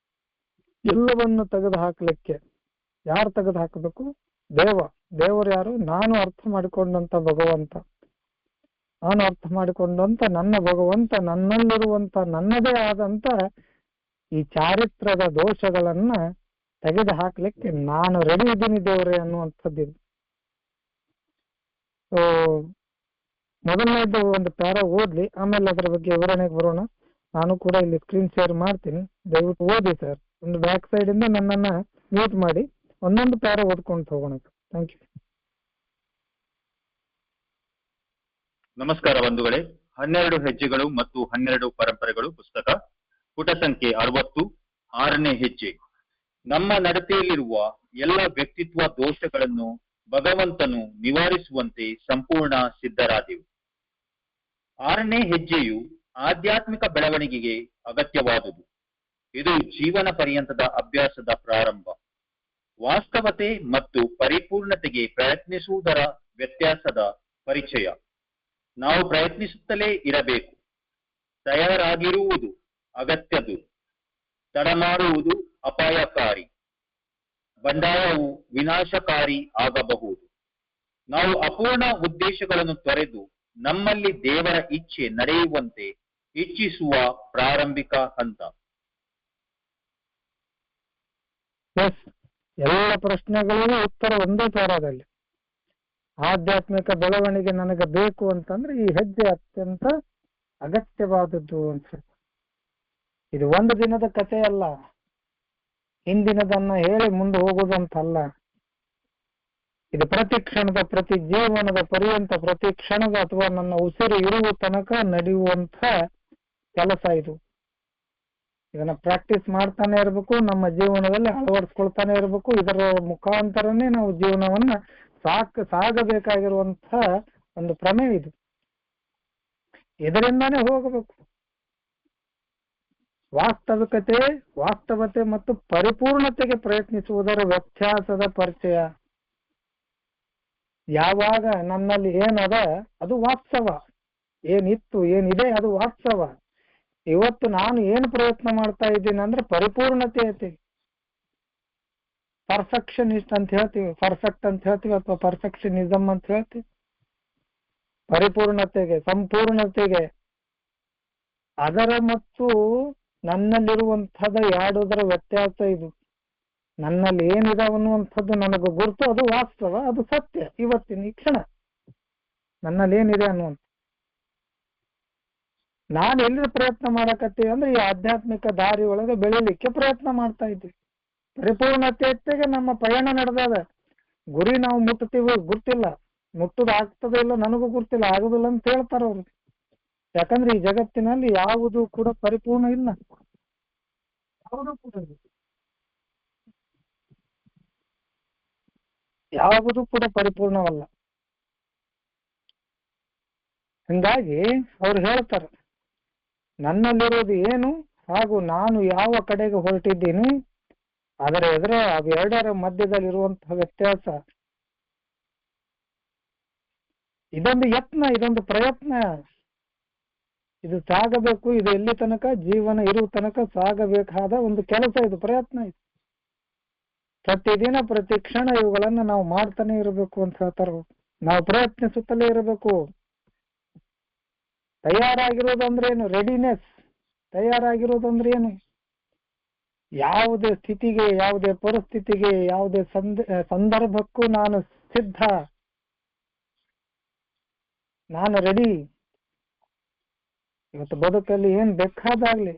ಎಲ್ಲವನ್ನು ತೆಗೆದು ಹಾಕ್ಲಿಕ್ಕೆ ಯಾರು ತೆಗೆದು ಹಾಕಬೇಕು? ದೇವರು ಯಾರು? ನಾನು ಅರ್ಥ ಮಾಡಿಕೊಂಡಂತ ಭಗವಂತ. ನಾನು ಅರ್ಥ ಮಾಡಿಕೊಂಡಂತ ನನ್ನ ಭಗವಂತ ನನ್ನಲ್ಲಿರುವಂತ ನನ್ನದೇ ಆದಂತ ಈ ಚಾರಿತ್ರದ ದೋಷಗಳನ್ನ ತೆಗೆದು ಹಾಕ್ಲಿಕ್ಕೆ ನಾನು ರೆಡಿ ಇದ್ದೀನಿ ದೇವರೇ ಅನ್ನುವಂಥದ್ದು. ಸೊ ಮೊದಲನೇದು ಒಂದು ಪ್ಯಾರ ಓದ್ಲಿ, ಆಮೇಲೆ ಅದರ ಬಗ್ಗೆ ವಿವರಣೆಗೆ ಬರೋಣ. ನಾನು ಕೂಡ ಇಲ್ಲಿ ಸ್ಕ್ರೀನ್ ಶೇರ್ ಮಾಡ್ತೀನಿ, ದಯವಿಟ್ಟು ಓದಿ ಸರ್. ಒಂದು ಬ್ಯಾಕ್ ಸೈಡ್ ಇಂದ ನನ್ನನ್ನ ಮ್ಯೂಟ್ ಮಾಡಿ ಒಂದೊಂದು ಪ್ಯಾರ ಓದ್ಕೊಂಡು ಹೋಗೋಣ. Thank you. ನಮಸ್ಕಾರ ಬಂಧುಗಳೇ. 12 ಹೆಜ್ಜೆಗಳು ಮತ್ತು 12 ಪರಂಪರೆಗಳು ಪುಸ್ತಕ, ಪುಟ ಸಂಖ್ಯೆ 60. 6ನೇ ಹೆಜ್ಜೆ, ನಮ್ಮ ನಡತೆಯಲ್ಲಿರುವ ಎಲ್ಲ ವ್ಯಕ್ತಿತ್ವ ದೋಷಗಳನ್ನು ಭಗವಂತನು ನಿವಾರಿಸುವಂತೆ ಸಂಪೂರ್ಣ ಸಿದ್ಧರಾದೆವು. 6ನೇ ಹೆಜ್ಜೆಯು ಆಧ್ಯಾತ್ಮಿಕ ಬೆಳವಣಿಗೆಗೆ ಅಗತ್ಯವಾದುದು. ಇದು ಜೀವನ ಪರ್ಯಂತದ ಅಭ್ಯಾಸದ ಪ್ರಾರಂಭ. ವಾಸ್ತವತೆ ಮತ್ತು ಪರಿಪೂರ್ಣತೆಗೆ ಪ್ರಯತ್ನಿಸುವುದರ ವ್ಯತ್ಯಾಸದ ಪರಿಚಯ. ನಾವು ಪ್ರಯತ್ನಿಸುತ್ತಲೇ ಇರಬೇಕು. ತಯಾರಾಗಿರುವುದು ಅಗತ್ಯದು, ತಡ ಮಾಡುವುದು ಅಪಾಯಕಾರಿ. ಬಂಡಾಯವು ವಿನಾಶಕಾರಿ ಆಗಬಹುದು. ನಾವು ಅಪೂರ್ಣ ಉದ್ದೇಶಗಳನ್ನು ತೊರೆದು ನಮ್ಮಲ್ಲಿ ದೇವರ ಇಚ್ಛೆ ನಡೆಯುವಂತೆ ಇಚ್ಛಿಸುವ ಪ್ರಾರಂಭಿಕ ಹಂತ. ಎಲ್ಲ ಪ್ರಶ್ನೆಗಳಿಗೂ ಉತ್ತರ ಒಂದೇ ಪ್ಯಾರಾದಲ್ಲಿ. ಆಧ್ಯಾತ್ಮಿಕ ಬೆಳವಣಿಗೆ ನನಗೆ ಬೇಕು ಅಂತಂದ್ರೆ ಈ ಹೆಜ್ಜೆ ಅತ್ಯಂತ ಅಗತ್ಯವಾದದ್ದು ಅಂತ. ಇದು ಒಂದು ದಿನದ ಕಥೆ ಅಲ್ಲ, ಹಿಂದಿನದನ್ನ ಹೇಳಿ ಮುಂದೆ ಹೋಗುದಂತಲ್ಲ. ಇದು ಪ್ರತಿ ಕ್ಷಣದ, ಪ್ರತಿ ಜೀವನದ ಪರ್ಯಂತ, ಪ್ರತಿ ಕ್ಷಣದ ಅಥವಾ ನನ್ನ ಉಸಿರು ಇರುವ ತನಕ ನಡೆಯುವಂತ ಕೆಲಸ ಇದು. ಇದನ್ನ ಪ್ರಾಕ್ಟೀಸ್ ಮಾಡ್ತಾನೆ ಇರಬೇಕು, ನಮ್ಮ ಜೀವನದಲ್ಲಿ ಅಳವಡಿಸ್ಕೊಳ್ತಾನೆ ಇರಬೇಕು. ಇದರ ಮುಖಾಂತರನೇ ನಾವು ಜೀವನವನ್ನ ಸಾಗಬೇಕಾಗಿರುವಂತ ಒಂದು ಪ್ರಮೇಯ ಇದು. ಇದರಿಂದಾನೇ ಹೋಗಬೇಕು. ವಾಸ್ತವತೆ ಮತ್ತು ಪರಿಪೂರ್ಣತೆಗೆ ಪ್ರಯತ್ನಿಸುವುದರ ವ್ಯತ್ಯಾಸದ ಪರಿಚಯ. ಯಾವಾಗ ನನ್ನಲ್ಲಿ ಏನದ ಅದು ವಾಸ್ತವ, ಏನಿತ್ತು ಏನಿದೆ ಅದು ವಾಸ್ತವ. ಇವತ್ತು ನಾನು ಏನು ಪ್ರಯತ್ನ ಮಾಡ್ತಾ ಇದ್ದೀನಿ ಅಂದ್ರೆ ಪರಿಪೂರ್ಣತೆ ಐತಿ. ಪರ್ಫೆಕ್ಷನಿಸ್ಟ್ ಅಂತ ಹೇಳ್ತೀವಿ, ಪರ್ಫೆಕ್ಟ್ ಅಂತ ಹೇಳ್ತೀವಿ, ಅಥವಾ ಪರ್ಫೆಕ್ಷನಿಸಮ್ ಅಂತ ಹೇಳ್ತೀವಿ. ಪರಿಪೂರ್ಣತೆಗೆ, ಸಂಪೂರ್ಣತೆಗೆ, ಅದರ ಮತ್ತು ನನ್ನಲ್ಲಿರುವಂಥದ್ದು ಎರಡರ ವ್ಯತ್ಯಾಸ ಇದು. ನನ್ನಲ್ಲಿ ಏನಿದೆ ಅನ್ನುವಂಥದ್ದು ನನಗೆ ಗುರುತು, ಅದು ವಾಸ್ತವ, ಅದು ಸತ್ಯ. ಇವತ್ತಿನ ಈ ಕ್ಷಣ ನನ್ನಲ್ಲಿ ಏನಿದೆ ಅನ್ನುವಂಥ ನಾನು ಎಲ್ಲಿ ಪ್ರಯತ್ನ ಮಾಡಕತ್ತೀವಿ ಅಂದ್ರೆ ಈ ಆಧ್ಯಾತ್ಮಿಕ ದಾರಿ ಒಳಗೆ ಬೆಳಿಲಿಕ್ಕೆ ಪ್ರಯತ್ನ ಮಾಡ್ತಾ ಇದ್ವಿ. ಪರಿಪೂರ್ಣತೆಗೆ ನಮ್ಮ ಪಯಣ ನಡೆದಾಗ ಗುರಿ ನಾವು ಮುಟ್ತೀವಿ ಗೊತ್ತಿಲ್ಲ, ಮುಟ್ಟುದು ಆಗ್ತದೆ ಇಲ್ಲ ನನಗೂ ಗೊತ್ತಿಲ್ಲ, ಆಗುದಿಲ್ಲ ಅಂತ ಹೇಳ್ತಾರ ಅವ್ರು. ಯಾಕಂದ್ರೆ ಈ ಜಗತ್ತಿನಲ್ಲಿ ಯಾವುದು ಕೂಡ ಪರಿಪೂರ್ಣ ಇಲ್ಲ, ಯಾವುದು ಕೂಡ ಪರಿಪೂರ್ಣವಲ್ಲ. ಹಂಗಾಗಿ ಅವ್ರು ಹೇಳ್ತಾರೆ ನನ್ನಲ್ಲಿರೋದು ಏನು ಹಾಗೂ ನಾನು ಯಾವ ಕಡೆಗೆ ಹೊರಟಿದ್ದೀನಿ ಅದರ ಎದುರ ಅವೆರಡರ ಮಧ್ಯದಲ್ಲಿರುವಂತಹ ವ್ಯತ್ಯಾಸ. ಇದೊಂದು ಯತ್ನ, ಇದೊಂದು ಪ್ರಯತ್ನ. ಇದು ಸಾಗಬೇಕು, ಇದು ಎಲ್ಲಿ ತನಕ ಜೀವನ ಇರುವ ತನಕ ಸಾಗಬೇಕಾದ ಒಂದು ಕೆಲಸ, ಇದು ಪ್ರಯತ್ನ. ಇದು ಪ್ರತಿದಿನ ಪ್ರತಿ ಕ್ಷಣ ಇವುಗಳನ್ನ ನಾವು ಮಾಡ್ತಾನೆ ಇರಬೇಕು ಅಂತ ಹೇಳ್ತಾರ. ನಾವು ಪ್ರಯತ್ನಿಸುತ್ತಲೇ ಇರಬೇಕು. ತಯಾರಾಗಿರೋದಂದ್ರೆ ಏನು? ರೆಡಿನೆಸ್. ತಯಾರಾಗಿರೋದಂದ್ರೆ ಏನು? ಯಾವುದೇ ಸ್ಥಿತಿಗೆ, ಯಾವುದೇ ಪರಿಸ್ಥಿತಿಗೆ, ಯಾವುದೇ ಸಂದರ್ಭಕ್ಕೂ ನಾನು ಸಿದ್ಧ, ನಾನು ರೆಡಿ. ಇವತ್ತು ಬದುಕಲ್ಲಿ ಏನ್ ಬೇಕಾದಾಗ್ಲಿ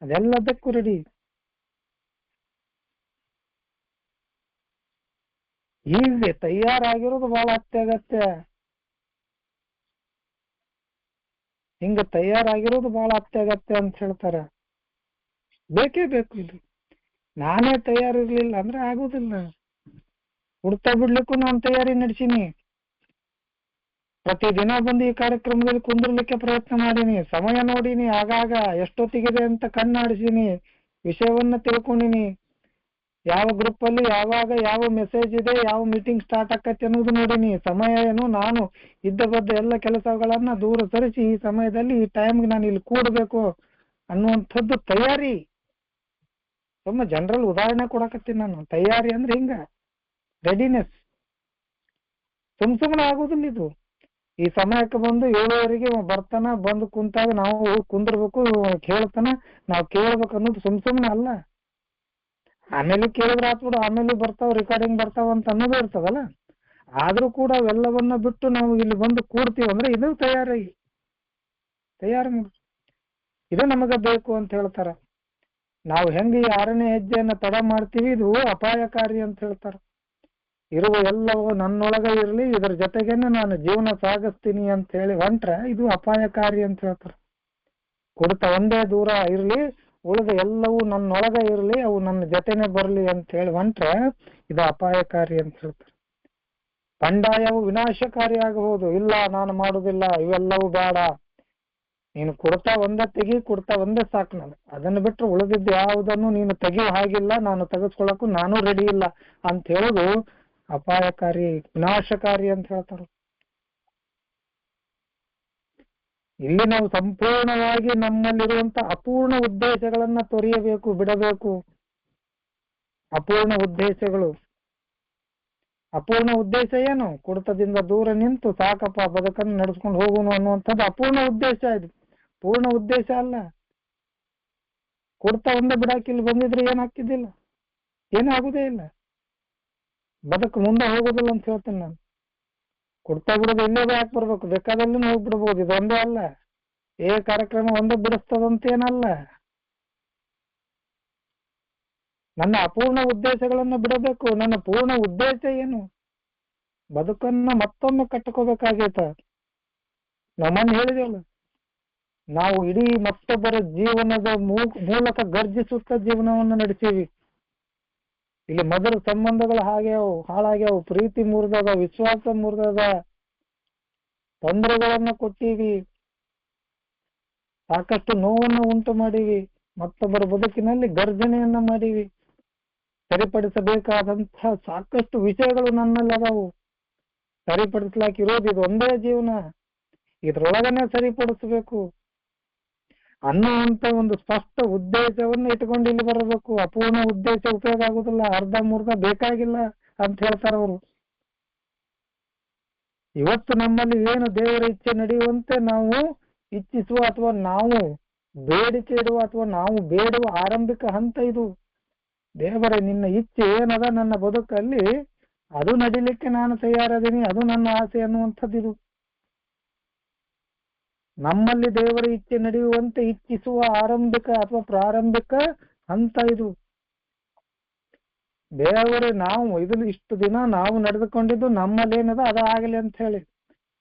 ಅದೆಲ್ಲದಕ್ಕೂ ರೆಡಿ. ಹೀಗೆ ತಯಾರಾಗಿರೋದು ಬಹಳ ಅತ್ಯಗತ್ಯ. ಹಿಂಗ ತಯಾರಾಗಿರೋದು ಬಹಳ ಅತ್ಯಗತ್ಯ ಅಂತ ಹೇಳ್ತಾರೆ. ಬೇಕೇ ಬೇಕು ಇದು. ನಾನೇ ತಯಾರಿರ್ಲಿಲ್ಲ ಅಂದ್ರೆ ಆಗೋದಿಲ್ಲ. ಹುಡ್ತಾ ಬಿಡ್ಲಿಕ್ಕೂ ನಾನು ತಯಾರಿ ನಡೆಸೀನಿ. ಪ್ರತಿದಿನ ಬಂದು ಈ ಕಾರ್ಯಕ್ರಮದಲ್ಲಿ ಕುಂದಿರ್ಲಿಕ್ಕೆ ಪ್ರಯತ್ನ ಮಾಡೀನಿ. ಸಮಯ ನೋಡೀನಿ, ಆಗಾಗ ಎಷ್ಟೊತ್ತಿಗಿದೆ ಅಂತ ಕಣ್ಣಾಡಿಸೀನಿ, ವಿಷಯವನ್ನ ತಿಳ್ಕೊಂಡಿನಿ. ಯಾವ ಗ್ರೂಪ್ ಅಲ್ಲಿ ಯಾವಾಗ ಯಾವ ಮೆಸೇಜ್ ಇದೆ, ಯಾವ ಮೀಟಿಂಗ್ ಸ್ಟಾರ್ಟ್ ಆಕತ್ತೆ ಅನ್ನೋದು ನೋಡೀನಿ. ಸಮಯ ಏನು, ನಾನು ಇದ್ದ ಎಲ್ಲ ಕೆಲಸಗಳನ್ನ ದೂರ ಸರಿಸಿ ಈ ಸಮಯದಲ್ಲಿ ಈ ಟೈಮ್ಗೆ ನಾನು ಇಲ್ಲಿ ಕೂಡಬೇಕು ಅನ್ನುವಂಥದ್ದು ತಯಾರಿ. ಸುಮ್ಮ ಜನರಲ್ ಉದಾಹರಣೆ ಕೊಡಕತ್ತೀನಿ ನಾನು. ತಯಾರಿ ಅಂದ್ರೆ ಹಿಂಗ ರೆಡಿನೆಸ್. ಸುಮ್ಮನೆ ಆಗೋದಿಲ್ಲ ಇದು. ಈ ಸಮಯಕ್ಕೆ ಬಂದು 7:30 ಬರ್ತಾನ, ಬಂದು ಕುಂತಾಗ ನಾವು ಕುಂದಿರ್ಬೇಕು, ಕೇಳ್ತಾನ, ನಾವು ಕೇಳ್ಬೇಕು ಅನ್ನೋದು ಸುಮ್ಮನೆ ಅಲ್ಲ. ಆಮೇಲೆ ಕೇಳಿದ್ರೆ ಆತ್ಬಿಡು, ಆಮೇಲೆ ಬರ್ತಾವ ರೆಕಾರ್ಡಿಂಗ್ ಬರ್ತಾವ ಅಂತ ಅನ್ನೋದು ಇರ್ತದಲ್ಲ. ಆದ್ರೂ ಕೂಡ ಅವೆಲ್ಲವನ್ನ ಬಿಟ್ಟು ನಾವು ಇಲ್ಲಿ ಬಂದು ಕೂಡ್ತೀವಿ ಅಂದ್ರೆ ಇದು ತಯಾರಿ ಇದು ನಮಗ ಬೇಕು ಅಂತ ಹೇಳ್ತಾರ. ನಾವು ಹೆಂಗೆ ಈ 6ನೇ ಹೆಜ್ಜೆಯನ್ನ ತಡ ಮಾಡ್ತೀವಿ, ಇದು ಅಪಾಯಕಾರಿ ಅಂತ ಹೇಳ್ತಾರ. ಇರುವ ಎಲ್ಲವೂ ನನ್ನೊಳಗ ಇರಲಿ, ಇದರ ಜೊತೆಗೇನೆ ನಾನು ಜೀವನ ಸಾಗಿಸ್ತೀನಿ ಅಂತ ಹೇಳಿ ಹೊಂಟ್ರೆ ಇದು ಅಪಾಯಕಾರಿ ಅಂತ ಹೇಳ್ತಾರೆ. ಕುಡಿತ ಒಂದೇ ದೂರ ಇರಲಿ, ಉಳಿದ ಎಲ್ಲವೂ ನನ್ನೊಳಗ ಇರಲಿ, ಅವು ನನ್ನ ಜೊತೆನೆ ಬರಲಿ ಅಂತ ಹೇಳಿ ಹೊಂಟ್ರೆ ಇದು ಅಪಾಯಕಾರಿ ಅಂತ ಹೇಳ್ತಾರೆ. ಬಂಡಾಯವು ವಿನಾಶಕಾರಿ ಆಗಬಹುದು. ಇಲ್ಲ, ನಾನು ಮಾಡುದಿಲ್ಲ, ಇವೆಲ್ಲವೂ ಬೇಡ, ನೀನು ಕುಡ್ತಾ ಒಂದೇ ತೆಗಿ, ಕುಡ್ತಾ ಒಂದೇ ಸಾಕು, ನಾನು ಅದನ್ನು ಬಿಟ್ಟರೆ ಉಳಿದಿದ್ದು ಯಾವುದನ್ನು ನೀನು ತೆಗಿಯೋ ಹಾಗಿಲ್ಲ, ನಾನು ತೆಗೆಸ್ಕೊಳಕ್ಕೂ ನಾನು ರೆಡಿ ಇಲ್ಲ ಅಂತ ಹೇಳೋದು ಅಪಾಯಕಾರಿ, ವಿನಾಶಕಾರಿ ಅಂತ ಹೇಳ್ತಾರೆ. ಇಲ್ಲಿ ನಾವು ಸಂಪೂರ್ಣವಾಗಿ ನಮ್ಮಲ್ಲಿರುವಂತ ಅಪೂರ್ಣ ಉದ್ದೇಶಗಳನ್ನ ತೊರೆಯಬೇಕು, ಬಿಡಬೇಕು. ಅಪೂರ್ಣ ಉದ್ದೇಶಗಳು. ಅಪೂರ್ಣ ಉದ್ದೇಶ ಏನು? ಕುಡಿತದಿಂದ ದೂರ ನಿಂತು ಸಾಕಪ್ಪ ಬದುಕನ್ನು ನಡೆಸ್ಕೊಂಡು ಹೋಗೋಣ ಅನ್ನುವಂಥದ್ದು ಅಪೂರ್ಣ ಉದ್ದೇಶ. ಇದು ಪೂರ್ಣ ಉದ್ದೇಶ ಅಲ್ಲ. ಕುಡ್ತಾ ಒಂದೇ ಬಿಡಾಕಿ ಇಲ್ಲಿ ಬಂದಿದ್ರೆ ಏನಾಗ್ತಿದ್ದಿಲ್ಲ, ಏನಾಗುದೇ ಇಲ್ಲ, ಬದುಕು ಮುಂದೆ ಹೋಗೋದಿಲ್ಲ ಅಂತ ಹೇಳ್ತೇನೆ ನಾನು. ಕುಡ್ತಾ ಬಿಡೋದು ಇಲ್ಲೇ ಯಾಕೆ ಬರ್ಬೇಕು, ಬೇಕಾದಲ್ಲಿ ಹೋಗ್ಬಿಡ್ಬೋದು. ಇದೊಂದೇ ಅಲ್ಲ, ಕಾರ್ಯಕ್ರಮ ಒಂದೇ ಬಿಡಿಸ್ತದಂತೇನಲ್ಲ. ನನ್ನ ಅಪೂರ್ಣ ಉದ್ದೇಶಗಳನ್ನ ಬಿಡಬೇಕು. ನನ್ನ ಪೂರ್ಣ ಉದ್ದೇಶ ಏನು? ಬದುಕನ್ನ ಮತ್ತೊಮ್ಮೆ ಕಟ್ಟಕೋಬೇಕಾಗೈತ. ನಮ್ಮನ್ನು ಹೇಳಿದೆವಲ್ಲ, ನಾವು ಇಡೀ ಮತ್ತೊಬ್ಬರ ಜೀವನದ ಮೂಲಕ ಗರ್ಜಿಸುತ್ತ ಜೀವನವನ್ನು ನಡೆಸೀವಿ. ಇಲ್ಲಿ ಮೊದಲು ಸಂಬಂಧಗಳು ಹಾಳಾಗ್ಯಾವು, ಪ್ರೀತಿ ಮುರಿದದ, ವಿಶ್ವಾಸ ಮುರಿದದ, ತೊಂದರೆಗಳನ್ನ ಕೊಟ್ಟೀವಿ, ಸಾಕಷ್ಟು ನೋವನ್ನು ಉಂಟು ಮಾಡೀವಿ, ಮತ್ತೊಬ್ಬರ ಬದುಕಿನಲ್ಲಿ ಗರ್ಜನೆಯನ್ನ ಮಾಡೀವಿ. ಸರಿಪಡಿಸಬೇಕಾದಂತಹ ಸಾಕಷ್ಟು ವಿಷಯಗಳು ನನ್ನಲ್ಲಿ ಅದಾವು. ಸರಿಪಡಿಸ್ಲಾಕಿರೋದು ಇದು ಒಂದೇ ಜೀವನ, ಇದ್ರೊಳಗನೆ ಸರಿಪಡಿಸ್ಬೇಕು ಅನ್ನುವಂತ ಒಂದು ಸ್ಪಷ್ಟ ಉದ್ದೇಶವನ್ನು ಇಟ್ಕೊಂಡು ಇಲ್ಲಿ ಬರಬೇಕು. ಅಪೂರ್ಣ ಉದ್ದೇಶ ಉಪಯೋಗ ಆಗುದಿಲ್ಲ, ಅರ್ಧ ಮೂರ್ಧ ಬೇಕಾಗಿಲ್ಲ ಅಂತ ಹೇಳ್ತಾರ ಅವರು. ಇವತ್ತು ನಮ್ಮಲ್ಲಿ ಏನು ದೇವರ ಇಚ್ಛೆ ನಡೆಯುವಂತೆ ನಾವು ಇಚ್ಛಿಸುವ ಅಥವಾ ನಾವು ಬೇಡಿಕೆ ಇಡುವ ಅಥವಾ ನಾವು ಬೇಡುವ ಆರಂಭಿಕ ಹಂತ ಇದು. ದೇವರೇ, ನಿನ್ನ ಇಚ್ಛೆ ಏನದ ನನ್ನ ಬದುಕಲ್ಲಿ, ಅದು ನಡಿಲಿಕ್ಕೆ ನಾನು ತಯಾರದೀನಿ, ಅದು ನನ್ನ ಆಸೆ ಅನ್ನುವಂಥದ್ದು ಇದು. ನಮ್ಮಲ್ಲಿ ದೇವರ ಇಚ್ಛೆ ನಡೆಯುವಂತೆ ಇಚ್ಛಿಸುವ ಆರಂಭಿಕ ಅಥವಾ ಪ್ರಾರಂಭಿಕ ಹಂತ ಇದು. ದೇವರೇ, ನಾವು ಇದನ್ನು ಇಷ್ಟು ದಿನ ನಾವು ನಡೆದುಕೊಂಡಿದ್ದು ನಮ್ಮಲ್ಲಿ ಏನದ ಅದಾಗಲಿ ಅಂತ ಹೇಳಿ,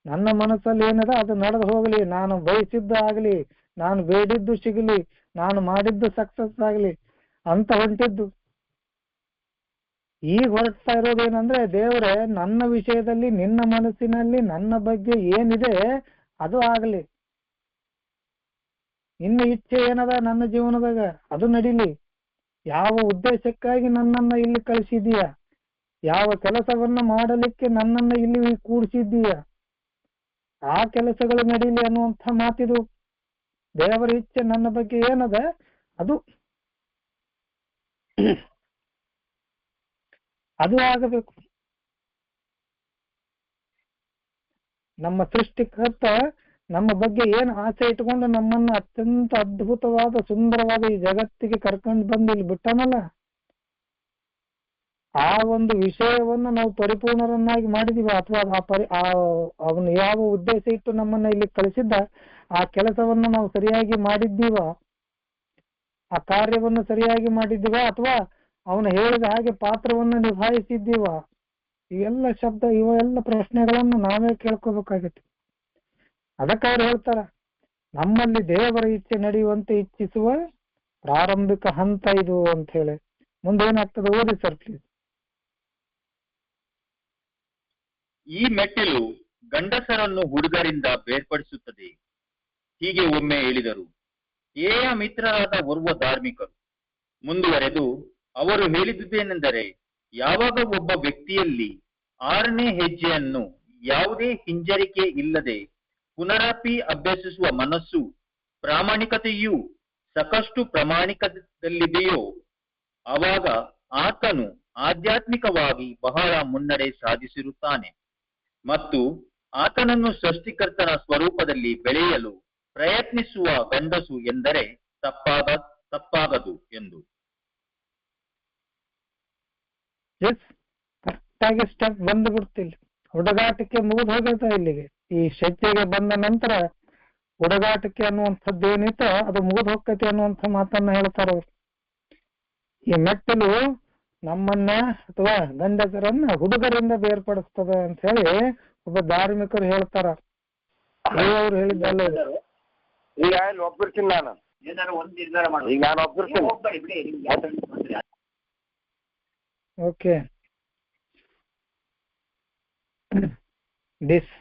ನನ್ನ ಮನಸ್ಸಲ್ಲಿ ಏನದ ಅದು ನಡೆದು ಹೋಗಲಿ, ನಾನು ಬಯಸಿದ್ದು ಆಗಲಿ, ನಾನು ಬೇಡಿದ್ದು ಸಿಗಲಿ, ನಾನು ಮಾಡಿದ್ದು ಸಕ್ಸಸ್ ಆಗಲಿ ಅಂತ ಹೊಂಟಿದ್ದು. ಈಗ ಹೊರಡ್ತಾ ಇರೋದೇನಂದ್ರೆ, ದೇವರೇ, ನನ್ನ ವಿಷಯದಲ್ಲಿ ನಿನ್ನ ಮನಸ್ಸಿನಲ್ಲಿ ನನ್ನ ಬಗ್ಗೆ ಏನಿದೆ ಅದು ಆಗಲಿ, ನಿನ್ನ ಇಚ್ಛೆ ಏನದ ನನ್ನ ಜೀವನದಾಗ ಅದು ನಡೀಲಿ. ಯಾವ ಉದ್ದೇಶಕ್ಕಾಗಿ ನನ್ನನ್ನ ಇಲ್ಲಿ ಕಳಿಸಿದೀಯ, ಯಾವ ಕೆಲಸವನ್ನ ಮಾಡಲಿಕ್ಕೆ ನನ್ನನ್ನ ಇಲ್ಲಿ ಕೂಡಿಸಿದ್ದೀಯ, ಆ ಕೆಲಸಗಳು ನಡೀಲಿ ಅನ್ನುವಂಥ ಮಾತಿದು. ದೇವರ ಇಚ್ಛೆ ನನ್ನ ಬಗ್ಗೆ ಏನದ ಅದು ಅದು ಆಗಬೇಕು. ನಮ್ಮ ಸೃಷ್ಟಿಕರ್ತ ನಮ್ಮ ಬಗ್ಗೆ ಏನು ಆಸೆ ಇಟ್ಕೊಂಡು ನಮ್ಮನ್ನ ಅತ್ಯಂತ ಅದ್ಭುತವಾದ ಸುಂದರವಾದ ಈ ಜಗತ್ತಿಗೆ ಕರ್ಕೊಂಡು ಬಂದು ಇಲ್ಲಿ ಬಿಟ್ಟನಲ್ಲ, ಆ ಒಂದು ವಿಷಯವನ್ನ ನಾವು ಪರಿಪೂರ್ಣರನ್ನಾಗಿ ಮಾಡಿದೀವ ಅಥವಾ ಅವನು ಯಾವ ಉದ್ದೇಶ ಇಟ್ಟು ನಮ್ಮನ್ನ ಇಲ್ಲಿ ಕಳಿಸಿದ್ದ ಆ ಕೆಲಸವನ್ನ ನಾವು ಸರಿಯಾಗಿ ಮಾಡಿದ್ದೀವ, ಆ ಕಾರ್ಯವನ್ನು ಸರಿಯಾಗಿ ಮಾಡಿದ್ದೀವ, ಅಥವಾ ಅವನು ಹೇಳಿದ ಹಾಗೆ ಪಾತ್ರವನ್ನು ನಿಭಾಯಿಸಿದ್ದೀವ? ಇವೆಲ್ಲ ಇವೆಲ್ಲ ಪ್ರಶ್ನೆಗಳನ್ನು ನಾವೇ ಕೇಳ್ಕೋಬೇಕಾಗತ್ತೆ. ಅದಕ್ಕೆ ಅವ್ರು ಹೇಳ್ತಾರ, ನಮ್ಮಲ್ಲಿ ದೇವರ ಇಚ್ಛೆ ನಡೆಯುವಂತೆ ಇಚ್ಛಿಸುವ ಪ್ರಾರಂಭಿಕ ಹಂತ ಇದು ಅಂತ ಹೇಳಿ. ಮುಂದೆ ಏನಾಗ್ತದೆ ಓದಿ ಸರ್ ಪ್ಲೀಸ್. ಈ ಮೆಟ್ಟಿಲು ಗಂಡಸರನ್ನು ಹುಡುಗರಿಂದ ಬೇರ್ಪಡಿಸುತ್ತದೆ. ಹೀಗೆ ಒಮ್ಮೆ ಹೇಳಿದರು. ಏಯ ಮಿತ್ರರಾದ ಓರ್ವ ಧಾರ್ಮಿಕರು ಮುಂದುವರೆದು ಅವರು ಹೇಳಿದುದೇನೆಂದರೆ, ಯಾವಾಗ ಒಬ್ಬ ವ್ಯಕ್ತಿಯಲ್ಲಿ 6ನೇ ಹೆಜ್ಜೆಯನ್ನು ಯಾವುದೇ ಹಿಂಜರಿಕೆ ಇಲ್ಲದೆ ಪುನರಪಿ ಅಭ್ಯಸಿಸುವ ಮನಸ್ಸು, ಪ್ರಾಮಾಣಿಕತೆಯೂ ಸಾಕಷ್ಟು ಪ್ರಾಮಾಣಿಕದಲ್ಲಿದೆಯೋ ಆವಾಗ ಆತನು ಆಧ್ಯಾತ್ಮಿಕವಾಗಿ ಬಹಳ ಮುನ್ನಡೆ ಸಾಧಿಸಿರುತ್ತಾನೆ ಮತ್ತು ಆತನನ್ನು ಸೃಷ್ಟಿಕರ್ತನ ಸ್ವರೂಪದಲ್ಲಿ ಬೆಳೆಯಲು ಪ್ರಯತ್ನಿಸುವ ಗಂಡಸು ಎಂದರೆ ತಪ್ಪಾಗದು ಎಂದು. ಕರೆಕ್ಟಾಗಿ ಸ್ಟೆಪ್ ಬಂದು ಬಿಡ್ತಿಲ್ಲ, ಹುಡುಗಾಟಿಕೆ ಮುಗಿದು ಹೋಗೈತೆ ಇಲ್ಲಿಗೆ. ಈ ಶೆಟ್ಟಿಗೆ ಬಂದ ನಂತರ ಹುಡುಗಾಟಿಕೆ ಅನ್ನುವಂಥದ್ದು ಏನಿತ್ತು ಅದು ಮುಗಿದು ಹೋಗ್ತೈತಿ ಅನ್ನುವಂಥ ಮಾತನ್ನ ಹೇಳ್ತಾರ ಅವ್ರು. ಈ ಮೆಟ್ಟಲು ನಮ್ಮನ್ನ ಅಥವಾ ಗಂಡಸರನ್ನ ಹುಡುಗರಿಂದ ಬೇರ್ಪಡಿಸ್ತದೆ ಅಂತ ಹೇಳಿ ಒಬ್ಬ ಧಾರ್ಮಿಕರು ಹೇಳ್ತಾರ. ಅವ್ರು ಹೇಳಿದ್ದಲ್ಲ ಇದು. ಈಗ ಇಲ್ಲಿ ಒಪ್ಪಿರ್ತೀನಿ ನಾನು, ಈಗ ನಾನು ಒಪ್ಪಿರ್ತೀನಿ. Okay, this